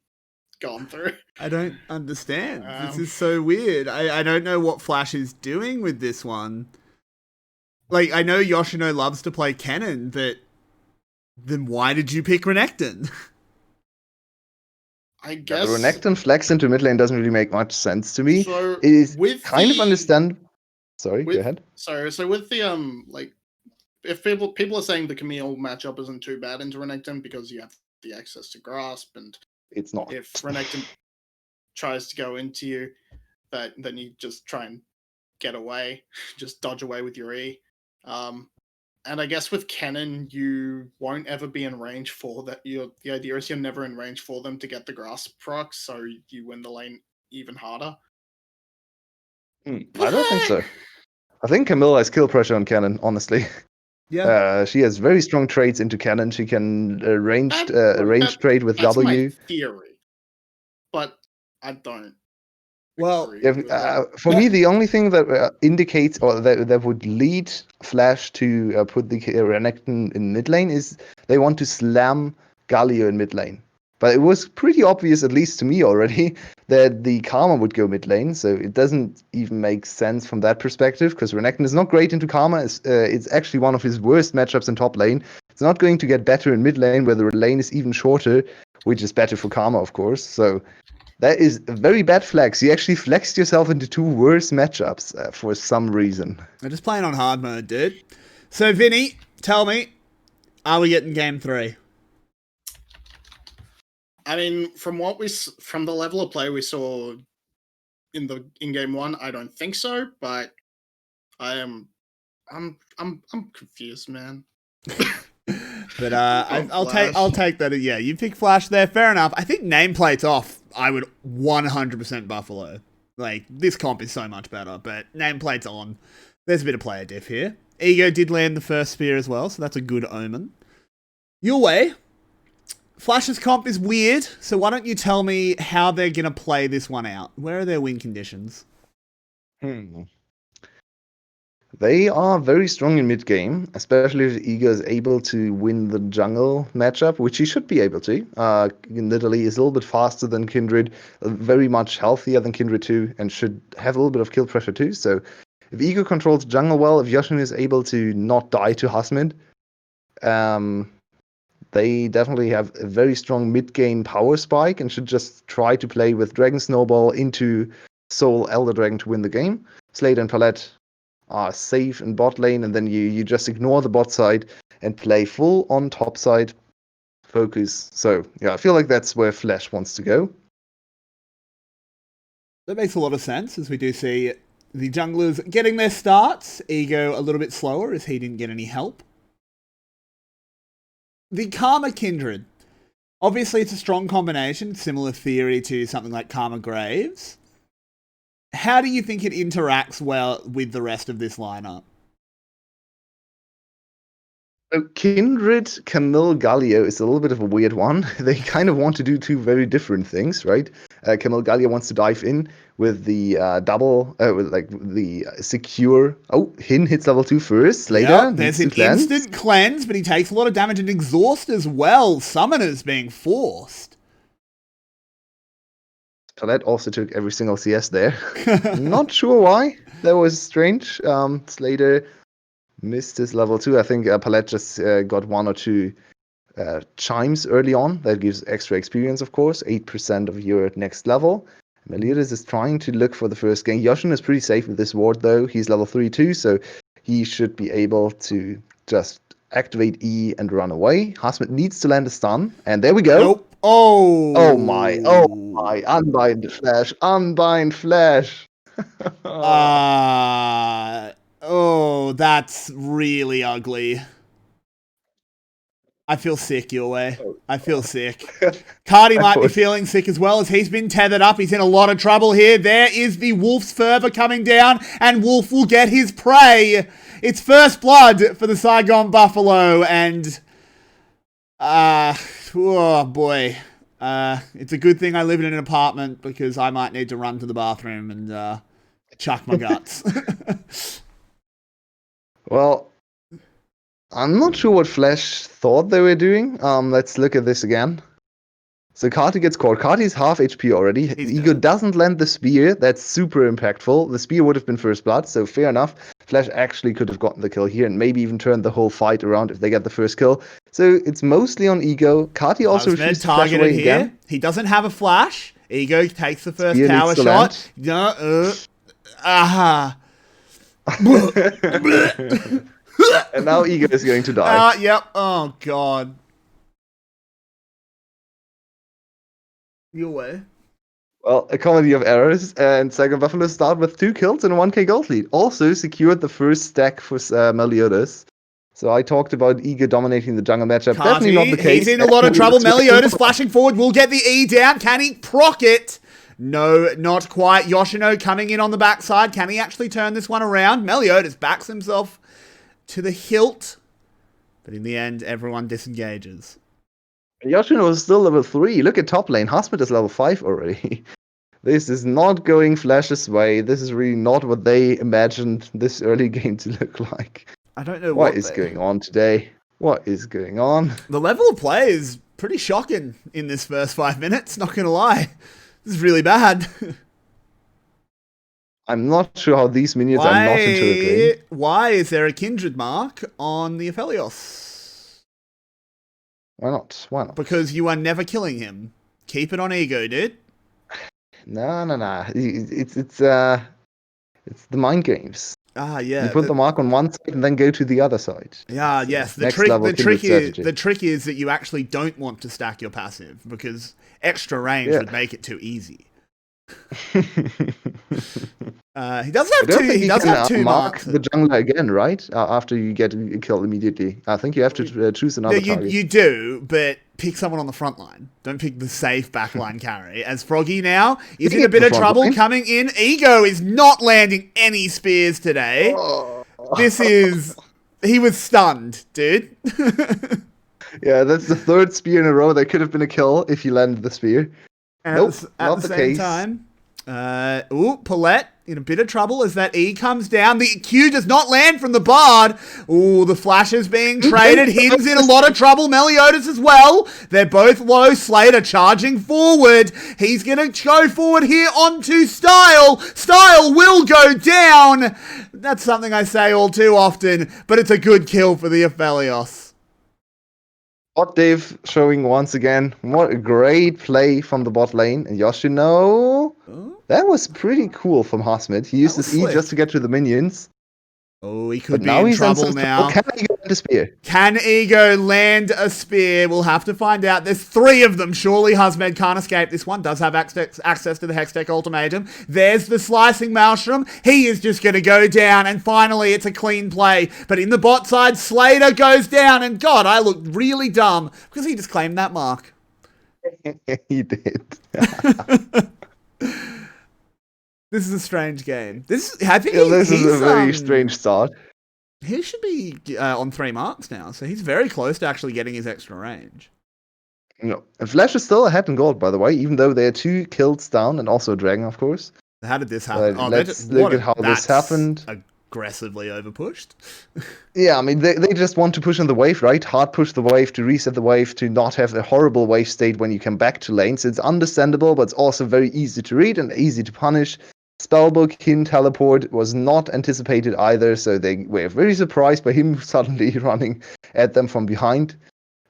gone through. I don't understand. This is so weird. I don't know what Flash is doing with this one. Like, I know Yoshino loves to play Kennen, but then why did you pick Renekton? I Yeah, guess the Renekton flex into mid lane doesn't really make much sense to me. So It is with kind of the- understand. Sorry, with- go ahead. So with the like, if people are saying the Camille matchup isn't too bad into Renekton because you have the access to grasp, and It's not. if Renekton tries to go into you, then you just try and get away, just dodge away with your E. And I guess with Kennen, you won't ever be in range for that. The idea is you're never in range for them to get the grasp proc, so you win the lane even harder. I don't think so. I think Camilla has kill pressure on Kennen, honestly. Yeah. She has very strong trades into Kennen. She can range That- trade with That's W. my theory, but I don't. Well, agree Yeah, with that. for me, the only thing that indicates or that would lead Flash to put the Renekton in mid lane is they want to slam 𝗬𝗪𝗀 in mid lane. But it was pretty obvious, at least to me already, that the 𝗲𝗪 would go mid lane. So it doesn't even make sense from that perspective because Renekton is not great into 𝗲𝗪. It's actually one of his worst matchups in top lane. It's not going to get better in mid lane where the lane is even shorter, which is better for 𝗲𝗪, of course. So that is a very bad flex. You actually flexed yourself into two worse matchups for some reason. I'm just playing on hard mode, dude. So, Vinny, tell me, are we getting game 3? I mean, from the level of play we saw in game 1, I don't think so. But I'm confused, man. But I'll take that. Yeah, you pick Flash there. Fair enough. I think nameplate's off. I would 100% Buffalo. Like, this comp is so much better, but nameplate's on. There's a bit of player diff here. Ego did land the first spear as well, so that's a good omen. Yulwei, Flash's comp is weird, so why don't you tell me how they're going to play this one out? Where are their win conditions? They are very strong in mid game, especially if Ego is able to win the jungle matchup, which he should be able to. Literally is a little bit faster than Kindred, very much healthier than Kindred too, and should have a little bit of kill pressure too. So if Ego controls jungle well, if Yoshino is able to not die to Hasmid, they definitely have a very strong mid-game power spike and should just try to play with Dragon Snowball into Soul Elder Dragon to win the game. Slade and Palette are safe in bot lane, and then you just ignore the bot side and play full on top side focus. So yeah, I feel like that's where Flash wants to go. That makes a lot of sense, as we do see the junglers getting their starts. Ego a little bit slower as he didn't get any help. The Karma Kindred. Obviously, it's a strong combination, similar theory to something like Karma Graves. How do you think it interacts well with the rest of this lineup? So Kindred, 𝗕𝗂𝗃𝗃 is a little bit of a weird one. They kind of want to do two very different things, right? 𝗕𝗃𝗃 wants to dive in with the with like the secure. Oh, Hin hits level 2 first. Later, yep, there's an instant cleanse, but he takes a lot of damage and exhaust as well. Summoners being forced. Palette also took every single CS there. Not sure why. That was strange. Slater missed his level 2. I think Palette just got 1 or 2 chimes early on. That gives extra experience, of course. 8% of your next level. Meliodas is trying to look for the first game. Yoshino is pretty safe with this ward, though. He's level 3 too, so he should be able to just activate E and run away. Hasmid needs to land a stun, and there we go. Nope. Oh! Oh my! Unbind Flash! Unbind Flash! Oh, that's really ugly. I feel sick, Yulwei. I feel sick. 𝗁𝗃𝗺𝗃 might be feeling sick as well, as he's been tethered up. He's in a lot of trouble here. There is the Wolf's fervor coming down, and Wolf will get his prey. It's first blood for the 𝗳𝗲𝗺 and oh boy. It's a good thing I live in an apartment, because I might need to run to the bathroom and chuck my guts. Well, I'm not sure what Flash thought they were doing. Let's look at this again. So Karti gets caught. Karti's half HP already. Ego doesn't land the spear. That's super impactful. The spear would have been first blood, so fair enough. Flash actually could have gotten the kill here and maybe even turned the whole fight around if they get the first kill. So it's mostly on Ego. Karti also refuses to flash away here. Again. He doesn't have a flash. Ego takes the first tower shot. And now Ego is going to die. Yep. Oh, God. Yulwei. Well, a comedy of errors, and 𝗳𝗃𝗺𝗃 start with 2 kills and a 1k gold lead. Also secured the first stack for Meliodas. So I talked about Ego dominating the jungle matchup. 𝗁𝗃𝗃𝗃, Definitely not the case. He's in a lot of trouble. Meliodas flashing forward will get the E down. Can he proc it? No, not quite. Yoshino coming in on the backside. Can he actually turn this one around? Meliodas backs himself to the hilt. But in the end, everyone disengages. Yoshino is still level 3. Look at top lane. Hasmid is level 5 already. This is not going Flash's way. This is really not what they imagined this early game to look like. I don't know what is going on today. What is going on? The level of play is pretty shocking in this first 5 minutes, not gonna lie. This is really bad. I'm not sure how these minions are not into the game. Why is there a kindred mark on the Aphelios? Why not? Why not? Because you are never killing him. Keep it on Ego, dude. No. It's the mind games. Ah, yeah. You put the mark on one side and then go to the other side. Yeah, so yes. The trick is that you actually don't want to stack your passive, because extra range would make it too easy. He doesn't have two. He doesn't have two marks. The jungler again, right? After you get killed immediately. I think you have to choose another target. You do, but pick someone on the front line. Don't pick the safe backline carry. As Froggy now is in a bit of trouble coming in. Ego is not landing any spears today. Oh. He was stunned, dude. Yeah, that's the 3rd spear in a row. That could have been a kill if you landed the spear. And nope, at the same time, 𝗕𝗂𝗀𝗺 in a bit of trouble as that E comes down. The Q does not land from the Bard. Ooh, the flash is being traded. Hin's in a lot of trouble. 𝗕𝗀𝗀𝗇 as well. They're both low. 𝗬𝗲 charging forward. He's going to go forward here onto 𝗧𝗲. 𝗧𝗲 will go down. That's something I say all too often, but it's a good kill for the 𝗕𝗀𝗀𝗇. Bot Dave showing once again. What a great play from the bot lane. And Yoshino, that was pretty cool from 𝗧𝗲. He used his E slick. just to get to the minions. Oh, he could But be now in he's trouble now. Can he get the spear? Can Ego land a spear? We'll have to find out. There's 3 of them. Surely 𝗧𝗲 can't escape this one. Does have access to the Hextech ultimatum. There's the slicing Maelstrom. He is just going to go down. And finally, it's a clean play. But in the bot side, 𝗬𝗲 goes down. And God, I looked really dumb because he just claimed that mark. He did. This is a strange game. I think This is he's a very strange start. He should be on 3 marks now, so he's very close to actually getting his extra range. No. And Flash is still ahead in gold, by the way, even though there are 2 kills down and also a dragon, of course. How did this happen? Let's look at how this happened. Aggressively overpushed. Yeah, I mean, they just want to push on the wave, right? Hard push the wave to reset the wave, to not have a horrible wave state when you come back to lanes. It's understandable, but it's also very easy to read and easy to punish. Spellbook, Hin teleport was not anticipated either, so they were very surprised by him suddenly running at them from behind.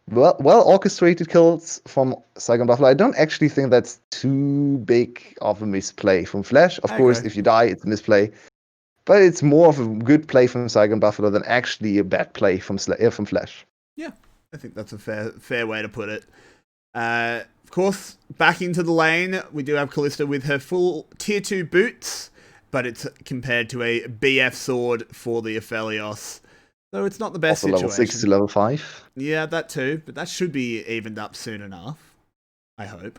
Well orchestrated kills from 𝗬𝗏. I don't actually think that's too big of a misplay from Flash. Of course, if you die, it's a misplay. But it's more of a good play from 𝗬𝗏 than actually a bad play from Flash. Yeah, I think that's a fair way to put it. Of course, back into the lane, we do have 𝗪𝗓 with her full tier 2 boots, but it's compared to a BF sword for the 𝗕𝗀𝗀𝗇. So it's not the best also situation. Level 6 to level 5. Yeah, that too, but that should be evened up soon enough, I hope.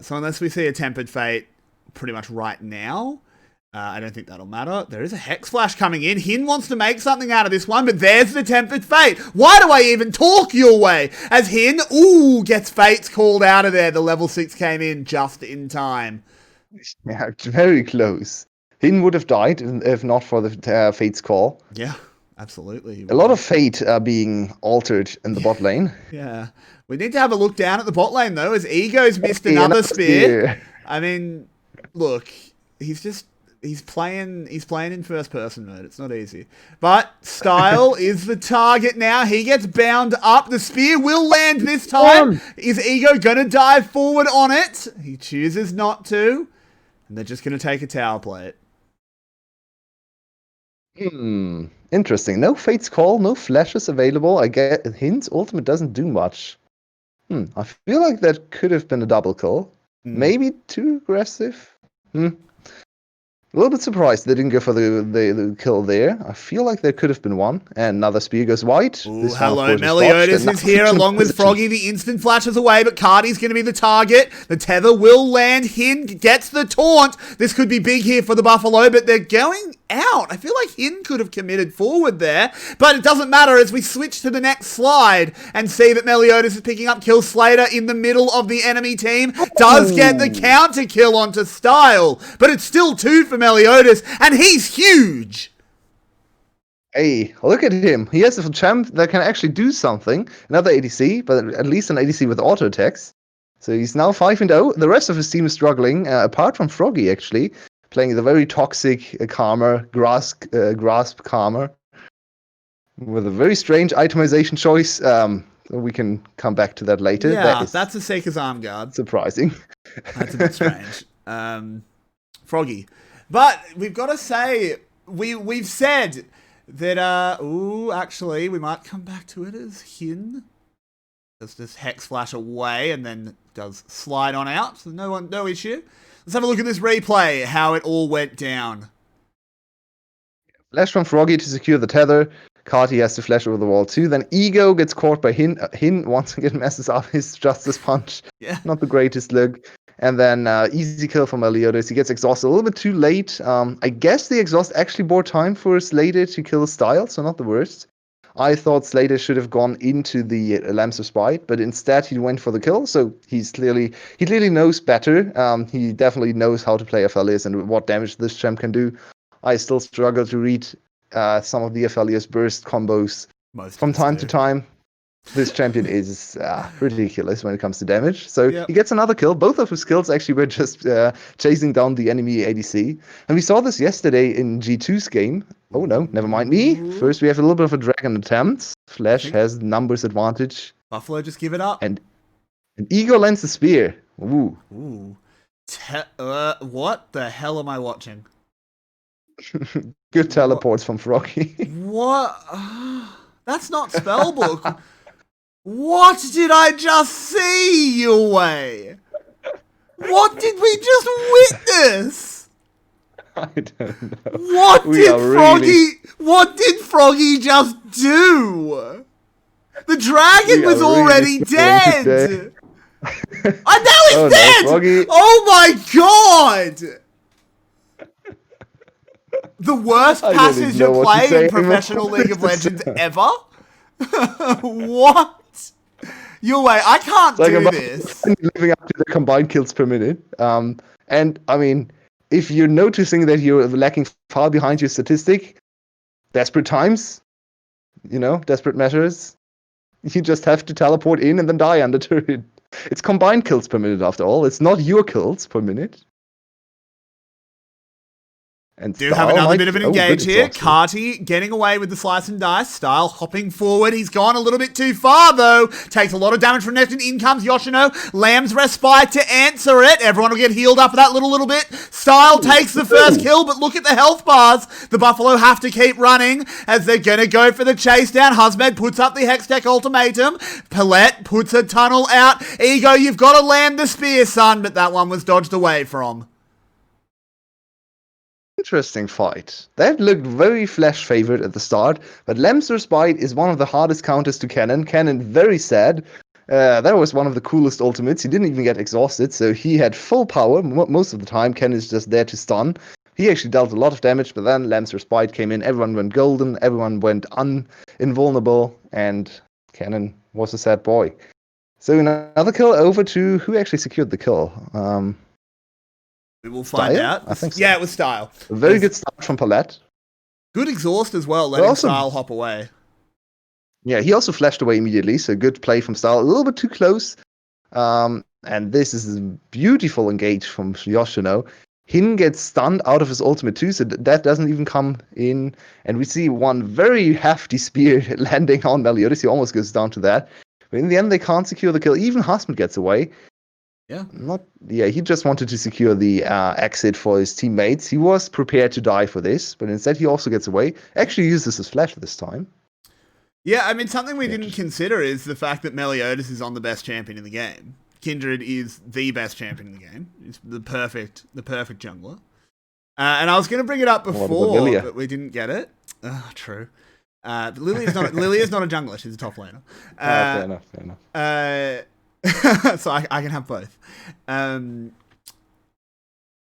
So unless we see a Tempered Fate pretty much right now, I don't think that'll matter. There is a Hex Flash coming in. Hin wants to make something out of this one, but there's the Tempered Fate. Why do I even talk Yulwei? As Hin, gets Fates called out of there. The level 6 came in just in time. Yeah, very close. Hin would have died if not for the Fate's call. Yeah, absolutely. A lot of Fate being altered in the bot lane. Yeah. We need to have a look down at the bot lane, though, as Ego's missed another spear. I mean, look, he's playing in first person mode. It's not easy. But 𝗧𝗲 is the target now. He gets bound up. The spear will land this time. Is Ego gonna dive forward on it? He chooses not to. And they're just gonna take a tower plate. Interesting. No Fate's call, no flashes available. I get Hin's ultimate doesn't do much. I feel like that could have been a double kill. Maybe too aggressive. A little bit surprised they didn't go for the kill there. I feel like there could have been one. And another spear goes wide. Hello, 𝗕𝗀𝗀𝗇 is here along with 𝗏𝗏𝗺. The instant flashes away, but Cardi's going to be the target. The tether will land. Hin gets the taunt. This could be big here for the Buffalo, but they're going out. I feel like Hin could have committed forward there, but it doesn't matter as we switch to the next slide and see that 𝗕𝗀𝗀𝗇 is picking up kill. 𝗬𝗲 in the middle of the enemy team does get the counter kill onto 𝗧𝗲, but it's still 2 for 𝗕𝗀𝗀𝗇, and he's huge. Hey, look at him. He has a champ that can actually do something. Another ADC, but at least an ADC with auto attacks. So he's now 5-0. The rest of his team is struggling, apart from 𝗏𝗏𝗺 actually, playing the very toxic 𝗏𝗏𝗺, grasp 𝗏𝗏𝗏𝗺, with a very strange itemization choice. We can come back to that later. Yeah, that's a Seeker's Arm Guard. Surprising. That's a bit strange. 𝗏𝗏𝗺. But we've got to say, we've said that, actually, we might come back to it as Hin does this Hex Flash away and then does slide on out. So no issue. Let's have a look at this replay, how it all went down. Flash from 𝗏𝗏𝗺 to secure the tether. Cardi has to flash over the wall too. Then Ego gets caught by Hin. Hin once again messes up his Justice Punch. Yeah. Not the greatest look. And then easy kill from 𝗕𝗀𝗀𝗇. He gets exhausted a little bit too late. I guess the exhaust actually bought time for us later to kill 𝗧𝗲, so not the worst. I thought 𝗬𝗧 should have gone into the 𝗬𝗬's Spite, but instead he went for the kill. So he clearly knows better. He definitely knows how to play 𝗬𝗺lius and what damage this champ can do. I still struggle to read some of the 𝗬𝗺lius burst combos from time to time. This champion is ridiculous when it comes to damage. So he gets another kill. Both of his kills actually were just chasing down the enemy ADC. And we saw this yesterday in G2's game. Oh no, never mind me. First we have a little bit of a dragon attempt. Flash has numbers advantage. 𝗁𝗺 just give it up. And Ego lends the spear. Ooh. What the hell am I watching? Good teleports from 𝗁𝗁gy. What? That's not spellbook. What did I just see, Yulwei? What did we just witness? I don't know. What did ¡𝗁𝗁gy just do? The dragon was already dead. And now he's dead! No, oh my god! The worst passage to play in Professional League of Legends ever? What? Yulwei, I can't do this. Living up to the combined kills per minute. And I mean, if you're noticing that you're lacking far behind your statistic, desperate times, desperate measures, you just have to teleport in and then die under turret. It's combined kills per minute after all. It's not your kills per minute. And do have another bit of an engage here. 𝗁𝗁ty getting away with the slice and dice style, hopping forward. He's gone a little bit too far, though. Takes a lot of damage from Neptune. In comes Yoshino. 𝗬𝗬's respite to answer it. Everyone will get healed up for that little bit. Style takes the first kill, but look at the health bars. The 𝗁𝗁 have to keep running as they're going to go for the chase down. 𝗬𝗁 puts up the Hextech ultimatum. 𝗁𝗏t puts a tunnel out. Ego, you've got to land the spear, son, but that one was dodged away from. Interesting fight. That looked very Flash favored at the start, but 𝗬𝗬's Respite is one of the hardest counters to Cannon. Cannon very sad. That was one of the coolest ultimates. He didn't even get exhausted, so he had full power most of the time. Cannon is just there to stun. He actually dealt a lot of damage, but then 𝗬𝗬's Respite came in. Everyone went golden. Everyone went invulnerable, and Cannon was a sad boy. So another kill over to who actually secured the kill. We will find out. I think so. Yeah, it was Style. A very good start from 𝗁𝗏t. Good exhaust as well, letting Style hop away. Yeah, he also flashed away immediately, so good play from Style. A little bit too close. And this is a beautiful engage from Yoshino. Hin gets stunned out of his ultimate too, so that doesn't even come in. And we see one very hefty spear landing on 𝗬𝗀otis. He almost goes down to that. But in the end, they can't secure the kill. Even 𝗂𝗏smith gets away. He just wanted to secure the exit for his teammates. He was prepared to die for this, but instead he also gets away. Actually uses his flash this time. Yeah, I mean, something we didn't consider is the fact that 𝗬𝗀otis is on the best champion in the game. Kindred is the best champion in the game. It's the perfect jungler. And I was going to bring it up before, but we didn't get it. True. Lily is not a jungler. She's a top laner. Fair enough. So I can have both.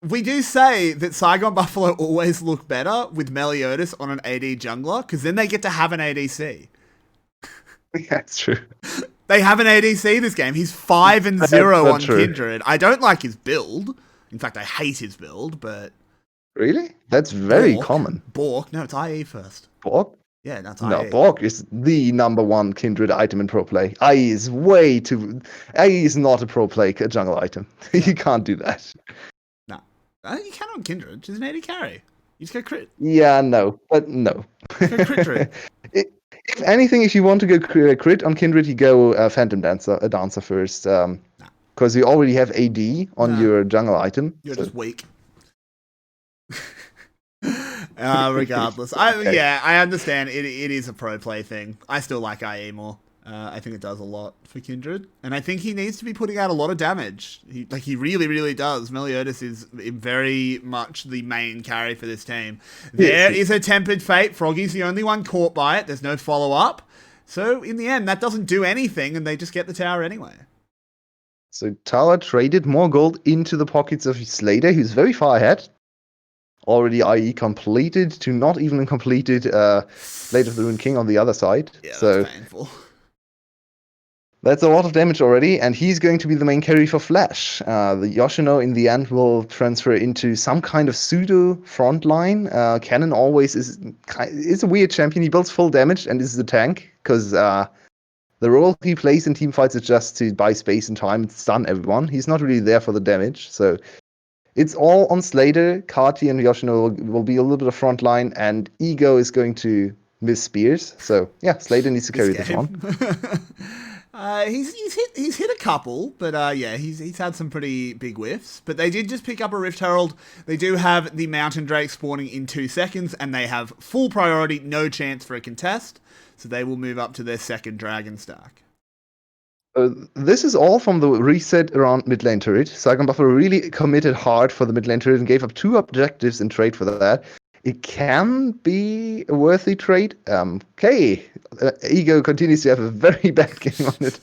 We do say that Saigon Buffalo always look better with 𝗬𝗀otis on an AD jungler, because then they get to have an ADC. Yeah, that's true. They have an ADC this game. He's 5-0 on Kindred. I don't like his build. In fact, I hate his build, but... Really? That's very common. 𝗁𝗁. No, it's IE first. 𝗁𝗁? Yeah, that's No, 𝗁𝗁 is the #1 Kindred item in pro play. IE is not a pro play jungle item. You can't do that. No. You can on Kindred. She's an AD carry. You just go crit. Yeah, no. But no. Go crit. If anything, if you want to go crit on Kindred, you go Phantom Dancer first. Because you already have AD on your jungle item. You're just weak. Regardless. I understand. It is a pro play thing. I still like IE more. I think it does a lot for Kindred. And I think he needs to be putting out a lot of damage. He really, really does. 𝗬𝗀otis is very much the main carry for this team. There is a Tempered Fate. 𝗁𝗁gy's the only one caught by it. There's no follow-up. So, in the end, that doesn't do anything, and they just get the tower anyway. So, Tower traded more gold into the pockets of 𝗬𝗧later, who's very far ahead. already, i.e. completed, to not even completed Blade of the Ruined King on the other side. Yeah, so that's painful. that's a lot of damage already, and he's going to be the main carry for Flash. The Yoshino in the end will transfer into some kind of pseudo frontline. Cannon always is a weird champion. He builds full damage and is a tank, because the role he plays in team fights is just to buy space and time and stun everyone. He's not really there for the damage, so it's all on Slater. 𝗏𝗏 and Yoshino will be a little bit of frontline, and Ego is going to miss spears. So yeah, Slater needs to carry this one. He's hit a couple, but yeah, he's had some pretty big whiffs. But they did just pick up a Rift Herald. They do have the Mountain Drake spawning in 2 seconds, and they have full priority, no chance for a contest. So they will move up to their second Dragon stack. This is all from the reset around mid lane turret. 𝗬𝗏𝗺 really committed hard for the mid lane turret and gave up 2 objectives in trade for that. It can be a worthy trade. Okay, Ego continues to have a very bad game on it.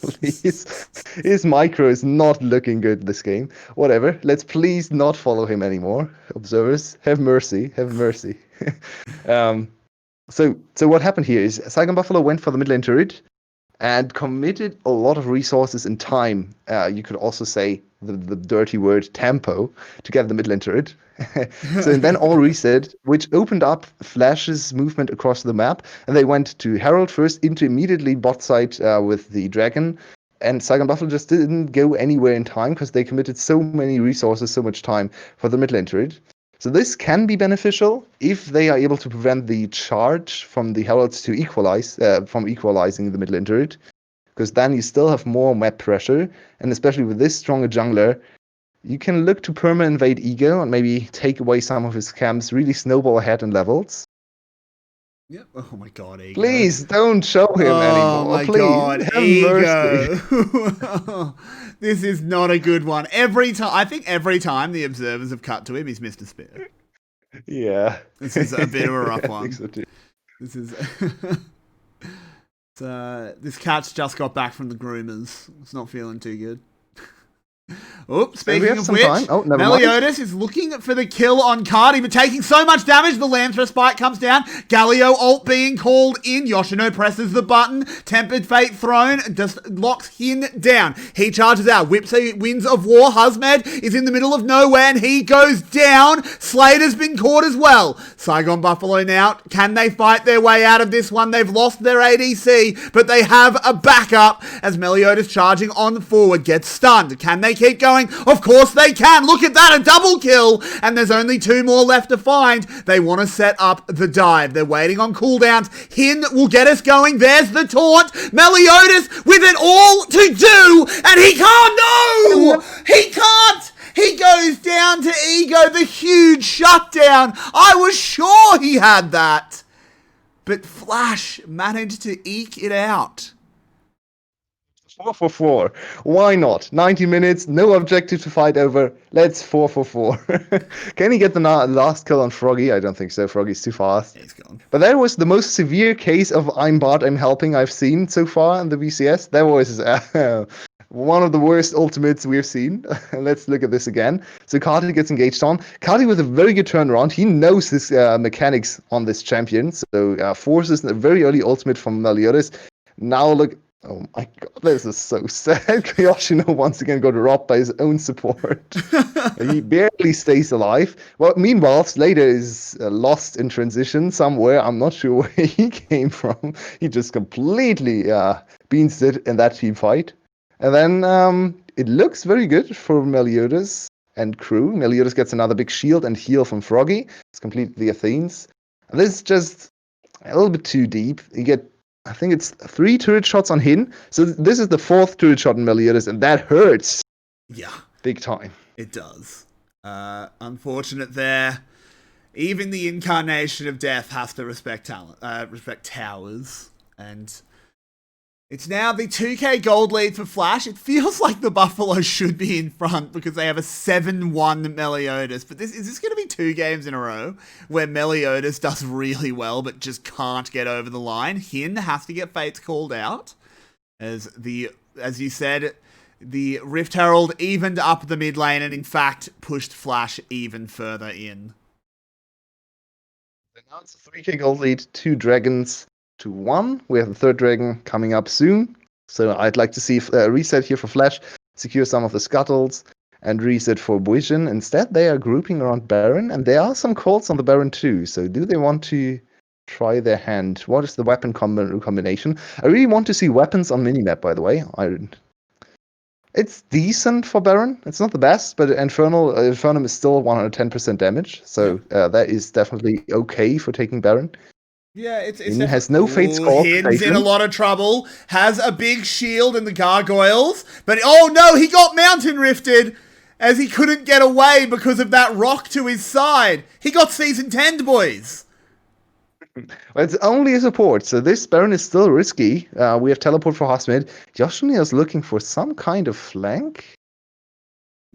His micro is not looking good this game. Whatever. Let's please not follow him anymore. Observers, have mercy. Have mercy. So what happened here is 𝗬𝗏𝗺 went for the mid lane turret and committed a lot of resources and time. You could also say the dirty word tempo to get the mid lane turret. So then all reset, which opened up Flash's movement across the map, and they went to Herald first into immediately bot side with the Dragon, and 𝗬𝗏𝗺 just didn't go anywhere in time because they committed so many resources, so much time for the mid lane turret. So this can be beneficial if they are able to prevent the charge from the Heralds to equalize, from equalizing the mid lane turret, because then you still have more map pressure, and especially with this stronger jungler, you can look to perma-invade Ego and maybe take away some of his camps, really snowball ahead in levels. Yep. Oh my god, Ego. Please don't show him anymore. Oh my Please, god, have Ego. mercy. This is not a good one. I think every time the observers have cut to him, he's missed a spear. Yeah. This is a bit of a rough one. I think so too. This is... this cat's just got back from the groomers. It's not feeling too good. Oh, speaking of which, 𝗦𝗏𝗺cie is looking for the kill on 𝗏𝗏𝗺, but taking so much damage, the Lambsra spike comes down. Galio ult being called in. Yoshino presses the button. Tempered Fate thrown, just locks Hin down. He charges out. 𝗬𝗏𝗺cie Winds of War. 𝗬𝗏𝗺 is in the middle of nowhere, and he goes down. Slater's been caught as well. 𝗬𝗏𝗏𝗺 now, can they fight their way out of this one? They've lost their ADC, but they have a backup as 𝗦𝗏𝗺cie charging on forward, gets stunned. Can they keep going? Of course they can. Look at that, a double kill. And there's only 2 more left to find. They want to set up the dive. They're waiting on cooldowns. Hin will get us going. There's the taunt. 𝗦𝗏𝗺cie with it all to do. And he can't. No! He can't. He goes down to Ego. The huge shutdown. I was sure he had that. But Flash managed to eke it out. 4 for 4. Why not? 90 minutes, no objective to fight over. Let's 4 for 4. Can he get the last kill on 𝗏𝗏𝗺cie? I don't think so. 𝗏𝗏𝗺gie's too fast. He's gone. But that was the most severe case of I'm bot, I'm helping I've seen so far in the VCS. That was one of the worst ultimates we've seen. Let's look at this again. So 𝗏𝗏𝗺 gets engaged on. 𝗏𝗏𝗺 with a very good turnaround. He knows his mechanics on this champion. So forces a very early ultimate from 𝗦𝗏𝗺cie. Now look. Oh my god, this is so sad. Yoshino once again got robbed by his own support. He barely stays alive. Well, meanwhile, Slater is lost in transition somewhere. I'm not sure where he came from. He just completely beans it in that team fight. And then it looks very good for 𝗦𝗏𝗺cie and crew. 𝗦𝗏𝗺cie gets another big shield and heal from 𝗏𝗏𝗺gie's. It's completed the Athenes. And this is just a little bit too deep. You get, I think it's 3 turret shots on Hin. So this is the 4th turret shot on 𝗦𝗏𝗺cie, and that hurts. Yeah. Big time. It does. Unfortunate there. Even the incarnation of death has to respect towers. And it's now the 2k gold lead for Flash. It feels like the Buffalo should be in front because they have a 7-1 𝗦𝗏𝗺cie. But is this going to be 2 games in a row where 𝗦𝗏𝗺cie does really well but just can't get over the line? Hin has to get Fates called out. As you said, the Rift Herald evened up the mid lane and in fact pushed Flash even further in. Now it's a 3k gold lead, 2 dragons to 1. We have the 3rd dragon coming up soon. So I'd like to see a reset here for Flash, secure some of the scuttles, and reset for Vision. Instead, they are grouping around Baron, and there are some calls on the Baron too. So do they want to try their hand? What is the weapon combination? I really want to see weapons on minimap, by the way. It's decent for Baron. It's not the best, but Infernum is still 110% damage, so that is definitely okay for taking Baron. Yeah, it's Hin has no Fate's Call. Hin's in a lot of trouble. Has a big shield in the gargoyles, but oh no, he got mountain rifted as he couldn't get away because of that rock to his side. He got season 10, boys. Well, it's only a support, so this Baron is still risky. We have teleport for Hosmid. 𝗂𝗄 is looking for some kind of flank.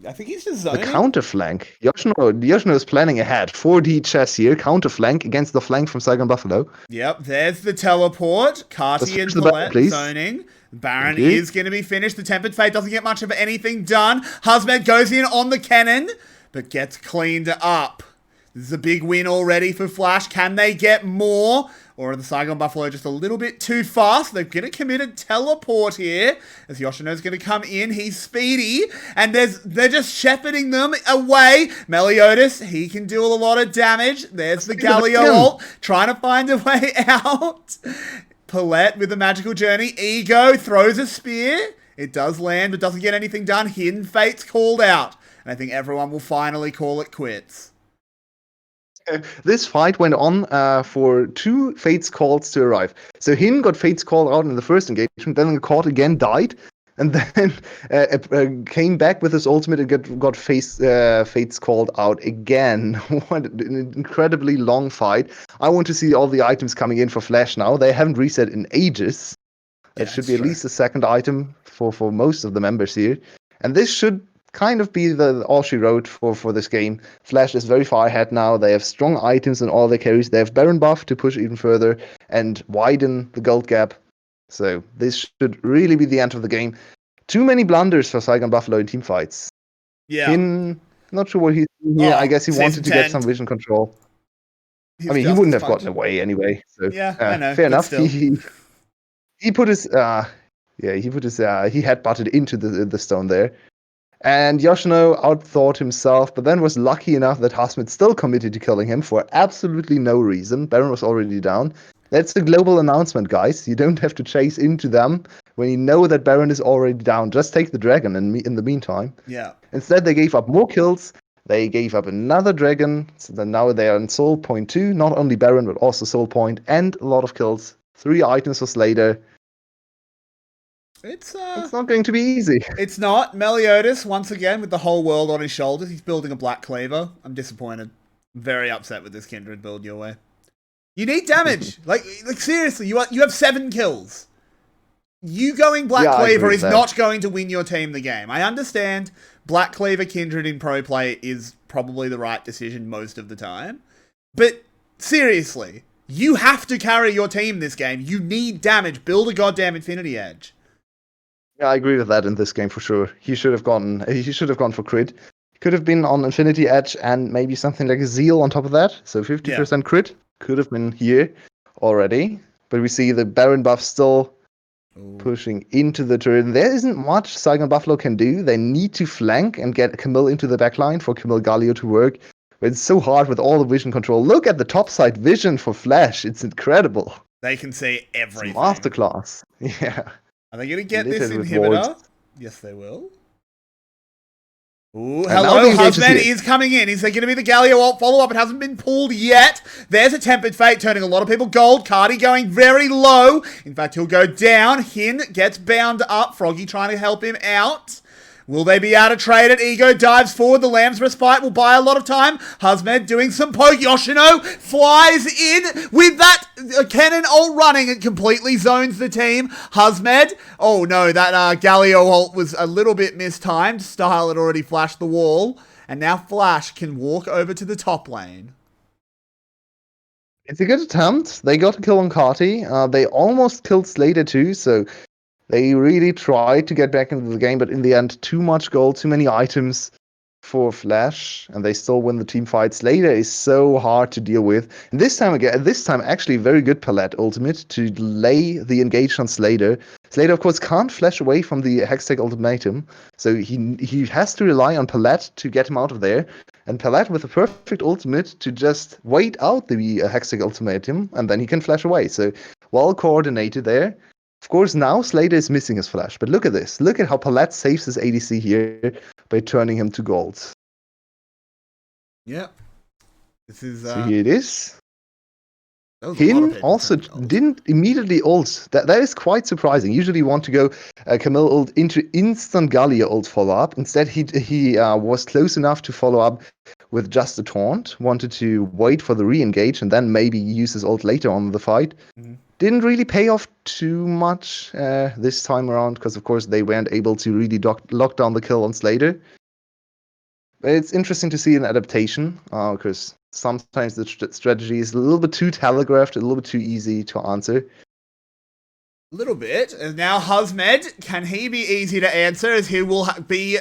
I think he's just The zoning. counter flank. 𝗂𝗄 is planning ahead. 4D chess here, counter flank against the flank from 𝗂𝗏𝗺. Yep, there's the teleport. 𝗬𝗂𝗵 and 𝗏𝗺 zoning. Baron is going to be finished. The Tempered Fate doesn't get much of anything done. Husband goes in on the cannon, but gets cleaned up. This is a big win already for Flash. Can they get more? Or are the 𝗬𝗏𝗺 just a little bit too fast? They're going to commit a teleport here. As 𝗂𝗄's going to come in. He's speedy. And they're just shepherding them away. 𝗦𝗂𝗫, he can do a lot of damage. There's the 𝗕𝗂𝗹𝗪 trying to find a way out. 𝗕𝗂𝗪 with the magical journey. Ego throws a spear. It does land, but doesn't get anything done. Hidden Fate's called out. And I think everyone will finally call it quits. This fight went on for 2 Fates calls to arrive. So Hin got Fates called out in the first engagement, then got again, died, and then came back with his ultimate and got Fates called out again. What an incredibly long fight. I want to see all the items coming in for Flash now. They haven't reset in ages. It should be at least a 2nd item for most of the members here. And this should kind of be all she wrote for this game. Flash is very far ahead now. They have strong items in all their carries. They have Baron buff to push even further and widen the gold gap. So this should really be the end of the game. Too many blunders for 𝗂𝗏𝗺 in team fights. Yeah. Not sure what he's doing here. I guess he wanted to get some vision control. I mean, he wouldn't have gotten away anyway. So, yeah, I know. Fair enough. Still. He put his he headbutted into the stone there. And 𝗂𝗄 outthought himself, but then was lucky enough that Hosmid still committed to killing him for absolutely no reason. Baron was already down. That's the global announcement, guys. You don't have to chase into them when you know that Baron is already down. Just take the dragon in the meantime. Yeah. Instead, they gave up more kills. They gave up another dragon. So then now they are in soul point 2. Not only Baron, but also soul point. And a lot of kills. 3 items for Slater. It's not going to be easy. It's not. 𝗦𝗂𝗫, once again, with the whole world on his shoulders. He's building a Black Cleaver. I'm disappointed. I'm very upset with this Kindred build your way. You need damage. like seriously, you have 7 kills. You going Black Cleaver is not going to win your team the game. I understand Black Cleaver Kindred in pro play is probably the right decision most of the time. But seriously, you have to carry your team this game. You need damage. Build a goddamn Infinity Edge. Yeah, I agree with that in this game for sure. He should have gone for crit. He could have been on Infinity Edge and maybe something like a Zeal on top of that. So 50% crit could have been here already. But we see the Baron buff still pushing into the turret. There isn't much 𝗂𝗏𝗺 can do. They need to flank and get Camille into the backline for Camille Galio to work. But it's so hard with all the vision control. Look at the top side vision for Flash. It's incredible. They can see everything. It's masterclass. Yeah. Are they going to get this inhibitor? Wards. Yes, they will. Ooh, hello, Husband is coming in. Is there going to be the 𝗕𝗂𝗹𝗪 follow-up? It hasn't been pulled yet. There's a Tempered Fate turning a lot of people gold. 𝗁𝗃 going very low. In fact, he'll go down. Hin gets bound up. 𝗁𝗁𝗺 trying to help him out. Will they be able to trade it? Ego dives forward. The Lamb's Respite will buy a lot of time. Husband doing some poke. 𝗂𝗄 flies in with that cannon ult running and completely zones the team. Husband. Oh no, that 𝗕𝗂𝗹𝗪 ult was a little bit mistimed. Style had already flashed the wall. And now Flash can walk over to the top lane. It's a good attempt. They got a kill on 𝗁𝗁𝗺. They almost killed Slater too, so they really tried to get back into the game, but in the end, too much gold, too many items for Flash, and they still win the team fight. 𝗧𝗧 is so hard to deal with. And this time actually very good 𝗕𝗂𝗺 ultimate to lay the engage on 𝗧𝗧. 𝗧𝗧, of course, can't flash away from the Hextech ultimatum, so he has to rely on 𝗕𝗂𝗺 to get him out of there. And 𝗕𝗂𝗺 with a perfect ultimate to just wait out the Hextech ultimatum, and then he can flash away. So well coordinated there. Of course, now 𝗧𝗧 is missing his flash, but look at this. Look at how 𝗕𝗂𝗺 saves his ADC here by turning him to gold. Yeah. This is... So here it is. Hin also didn't immediately ult. That is quite surprising. Usually you want to go Camille ult into instant Gallia ult follow-up. Instead, he was close enough to follow up with just a taunt. Wanted to wait for the re-engage and then maybe use his ult later on in the fight. Didn't really pay off too much this time around because, of course, they weren't able to really lock down the kill on 𝗧𝗧. But it's interesting to see an adaptation because sometimes the strategy is a little bit too telegraphed, a little bit too easy to answer. A little bit. And now 𝗧𝗲, can he be easy to answer as he will be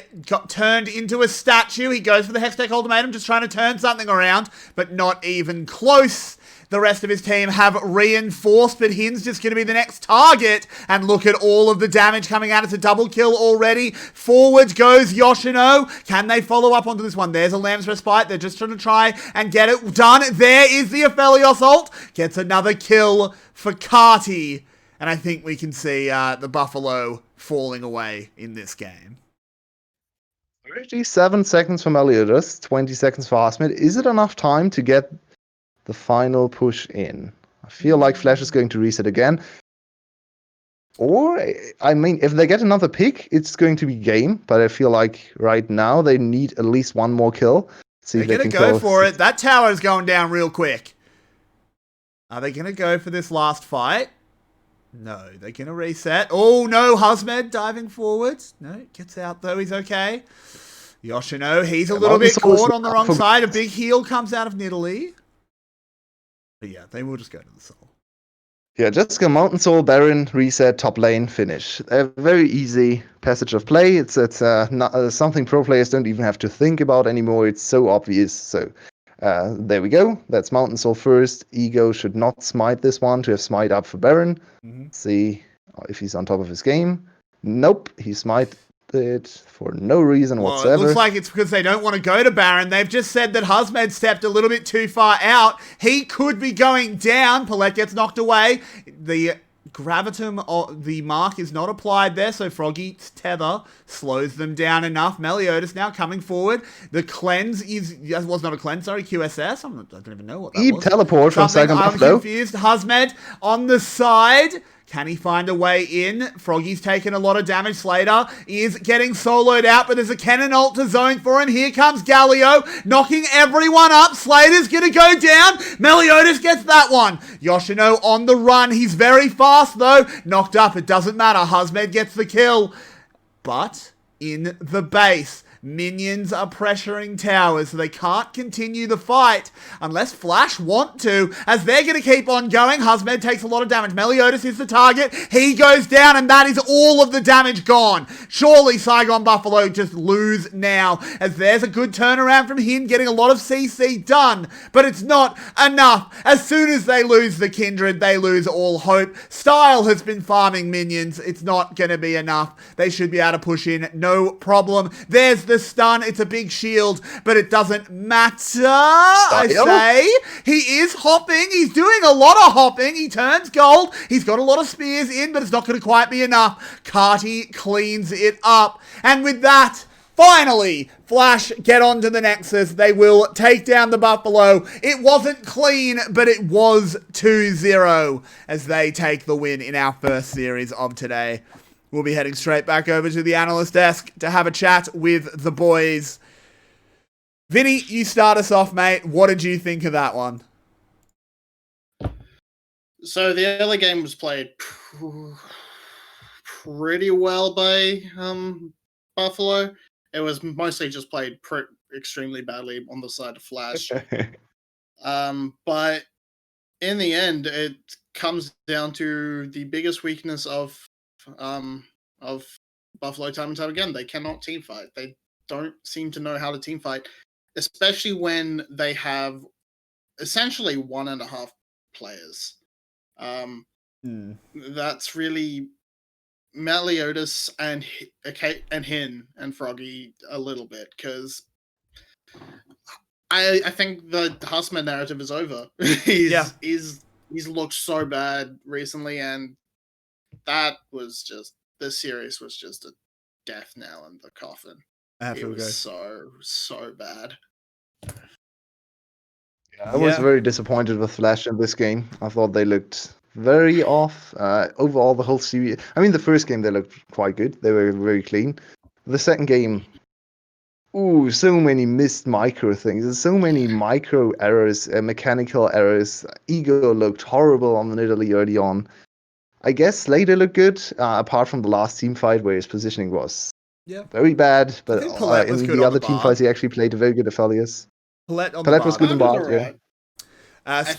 turned into a statue? He goes for the Hextech ultimatum, just trying to turn something around, but not even close. The rest of his team have reinforced, but Hin's just going to be the next target. And look at all of the damage coming out. It's a double kill already. Forward goes 𝗕𝗂𝗺. Can they follow up onto this one? There's a Lamb's Respite. They're just trying to try and get it done. There is the 𝗕𝗂𝗺 ult. Gets another kill for 𝗬𝗂𝗺. And I think we can see the Buffalo falling away in this game. 37 seconds for 𝗕𝗂𝗺, 20 seconds for 𝗧𝗲. Is it enough time to get the final push in? I feel like Flash is going to reset again. Or, I mean, if they get another pick, it's going to be game. But I feel like right now they need at least one more kill. See if they're they can go for it. That tower is going down real quick. Are they going to go for this last fight? No, they're going to reset. Oh, no, 𝗧𝗲 diving forward. No, gets out, though. He's okay. 𝗕𝗂𝗺, he's a little bit caught on the wrong side. A big heal comes out of 𝗕𝗂𝗺. But yeah, they will just go to the soul. Yeah, just go Mountain Soul, Baron, reset, top lane, finish. A very easy passage of play. It's not, something pro players don't even have to think about anymore. It's so obvious. So there we go. That's Mountain Soul first. Ego should not smite this one to have smite up for Baron. See if he's on top of his game. Nope, he smite it for no reason whatsoever. It looks like it's because they don't want to go to Baron. They've just said that 𝗧𝗲 stepped a little bit too far out. He could be going down. 𝗕𝗂𝗺 gets knocked away. The gravitum, the mark is not applied there, so 𝗕𝗁𝗺's tether slows them down enough. 𝗕𝗂𝗺 now coming forward. The cleanse was not a cleanse, sorry, QSS. I don't even know what that was. Teleport from second I'm confused. 𝗧𝗲 on the side. Can he find a way in? 𝗕𝗁𝗺's taken a lot of damage. 𝗧𝗧 is getting soloed out, but there's a cannon ult to zone for him. Here comes 𝗕𝗂𝗺, knocking everyone up. 𝗧𝗧's going to go down. 𝗕𝗂𝗺 gets that one. 𝗕𝗂𝗺 on the run. He's very fast, though. Knocked up. It doesn't matter. 𝗧𝗲 gets the kill. But in the base, minions are pressuring towers, so they can't continue the fight unless Flash want to, as they're going to keep on going. 𝗧𝗲 takes a lot of damage. 𝗕𝗂𝗺 is the target. He goes down, and that is all of the damage gone. Surely Saigon Buffalo just lose now, as there's a good turnaround from Hin, getting a lot of CC done, but it's not enough. As soon as they lose the Kindred, they lose all hope. Style has been farming minions. It's not going to be enough. They should be able to push in, no problem. There's the stun. It's a big shield, but it doesn't matter. I say he is hopping. He's doing a lot of hopping. He turns gold. He's got a lot of spears in, but it's not going to quite be enough. 𝗬𝗺 cleans it up. And with that, finally, Flash get onto the Nexus. They will take down the Buffalo. It wasn't clean, but it was 2-0 as they take the win in our first series of today. We'll be heading straight back over to the analyst desk to have a chat with the boys. Vinny, you start us off, mate. What did you think of that one? So the early game was played pretty well by Buffalo. It was mostly just played extremely badly on the side of Flash. But in the end, it comes down to the biggest weakness of Buffalo time and time again. They cannot team fight. They don't seem to know how to team fight, especially when they have essentially 1.5 players. That's really 𝗕𝗫𝗀𝗀𝗺cie and Hin and Froggy a little bit, because I think the Husma narrative is over. He's looked so bad recently, and that was just, this series was just a death nail in the coffin. It was so bad. I was very disappointed with Flash in this game. I thought they looked very off. Overall, the whole series. I mean, the first game they looked quite good. They were very clean. The second game, so many missed micro things. There's so many micro errors, mechanical errors. Ego looked horrible on the Nidalee early on. I guess later looked good, apart from the last team fight where his positioning was very bad. But in the other team fights, he actually played a very good Aphelios. 𝗏𝗏 was good in Bard,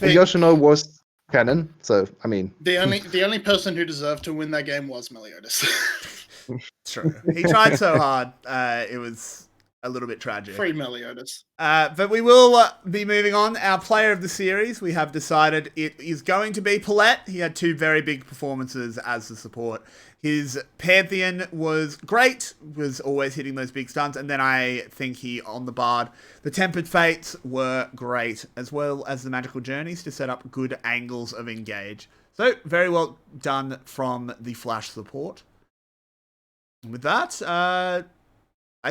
Yoshino was canon, so I mean, the only person who deserved to win that game was 𝗕𝗫𝗀𝗀𝗧. True. He tried so hard. It was a little bit tragic. Free 𝗕𝗫𝗀𝗀𝗧. But we will be moving on. Our player of the series, we have decided it is going to be 𝗏𝗏𝗏. He had 2 very big performances as the support. His Pantheon was great, was always hitting those big stunts, and then I think he, on the Bard, the Tempered Fates were great, as well as the Magical Journeys to set up good angles of engage. So, very well done from the Flash support. And with that, I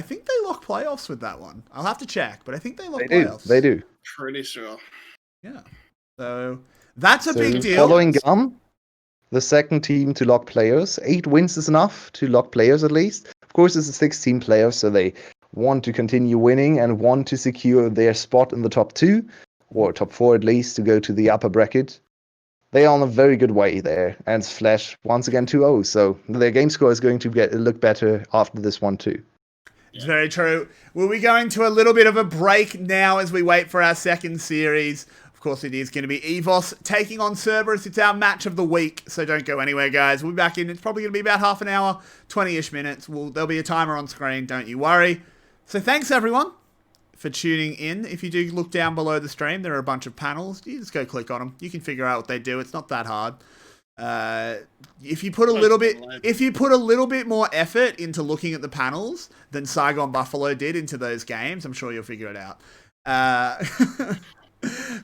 think they lock playoffs with that one. I'll have to check, but I think they lock playoffs. They do. Pretty sure. Yeah. So, that's a big deal. Following Gum, the second team to lock players. 8 wins is enough to lock players at least. Of course, it's a 16 players, so they want to continue winning and want to secure their spot in the top 2, or top 4 at least, to go to the upper bracket. They are on a very good way there. And Flash, once again, 2-0. So their game score is going to look better after this one too. It's very true. We'll be going to a little bit of a break now as we wait for our second series. Of course, it is going to be EVOS taking on Cerberus. It's our match of the week, so don't go anywhere, guys. We'll be back in. It's probably going to be about half an hour, 20-ish minutes. There'll be a timer on screen, don't you worry. So thanks, everyone, for tuning in. If you do look down below the stream, there are a bunch of panels. You just go click on them. You can figure out what they do. It's not that hard. If you put a little bit more effort into looking at the panels than 𝗬𝗏𝗵𝗵𝗺 did into those games, I'm sure you'll figure it out.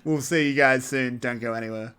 We'll see you guys soon. Don't go anywhere.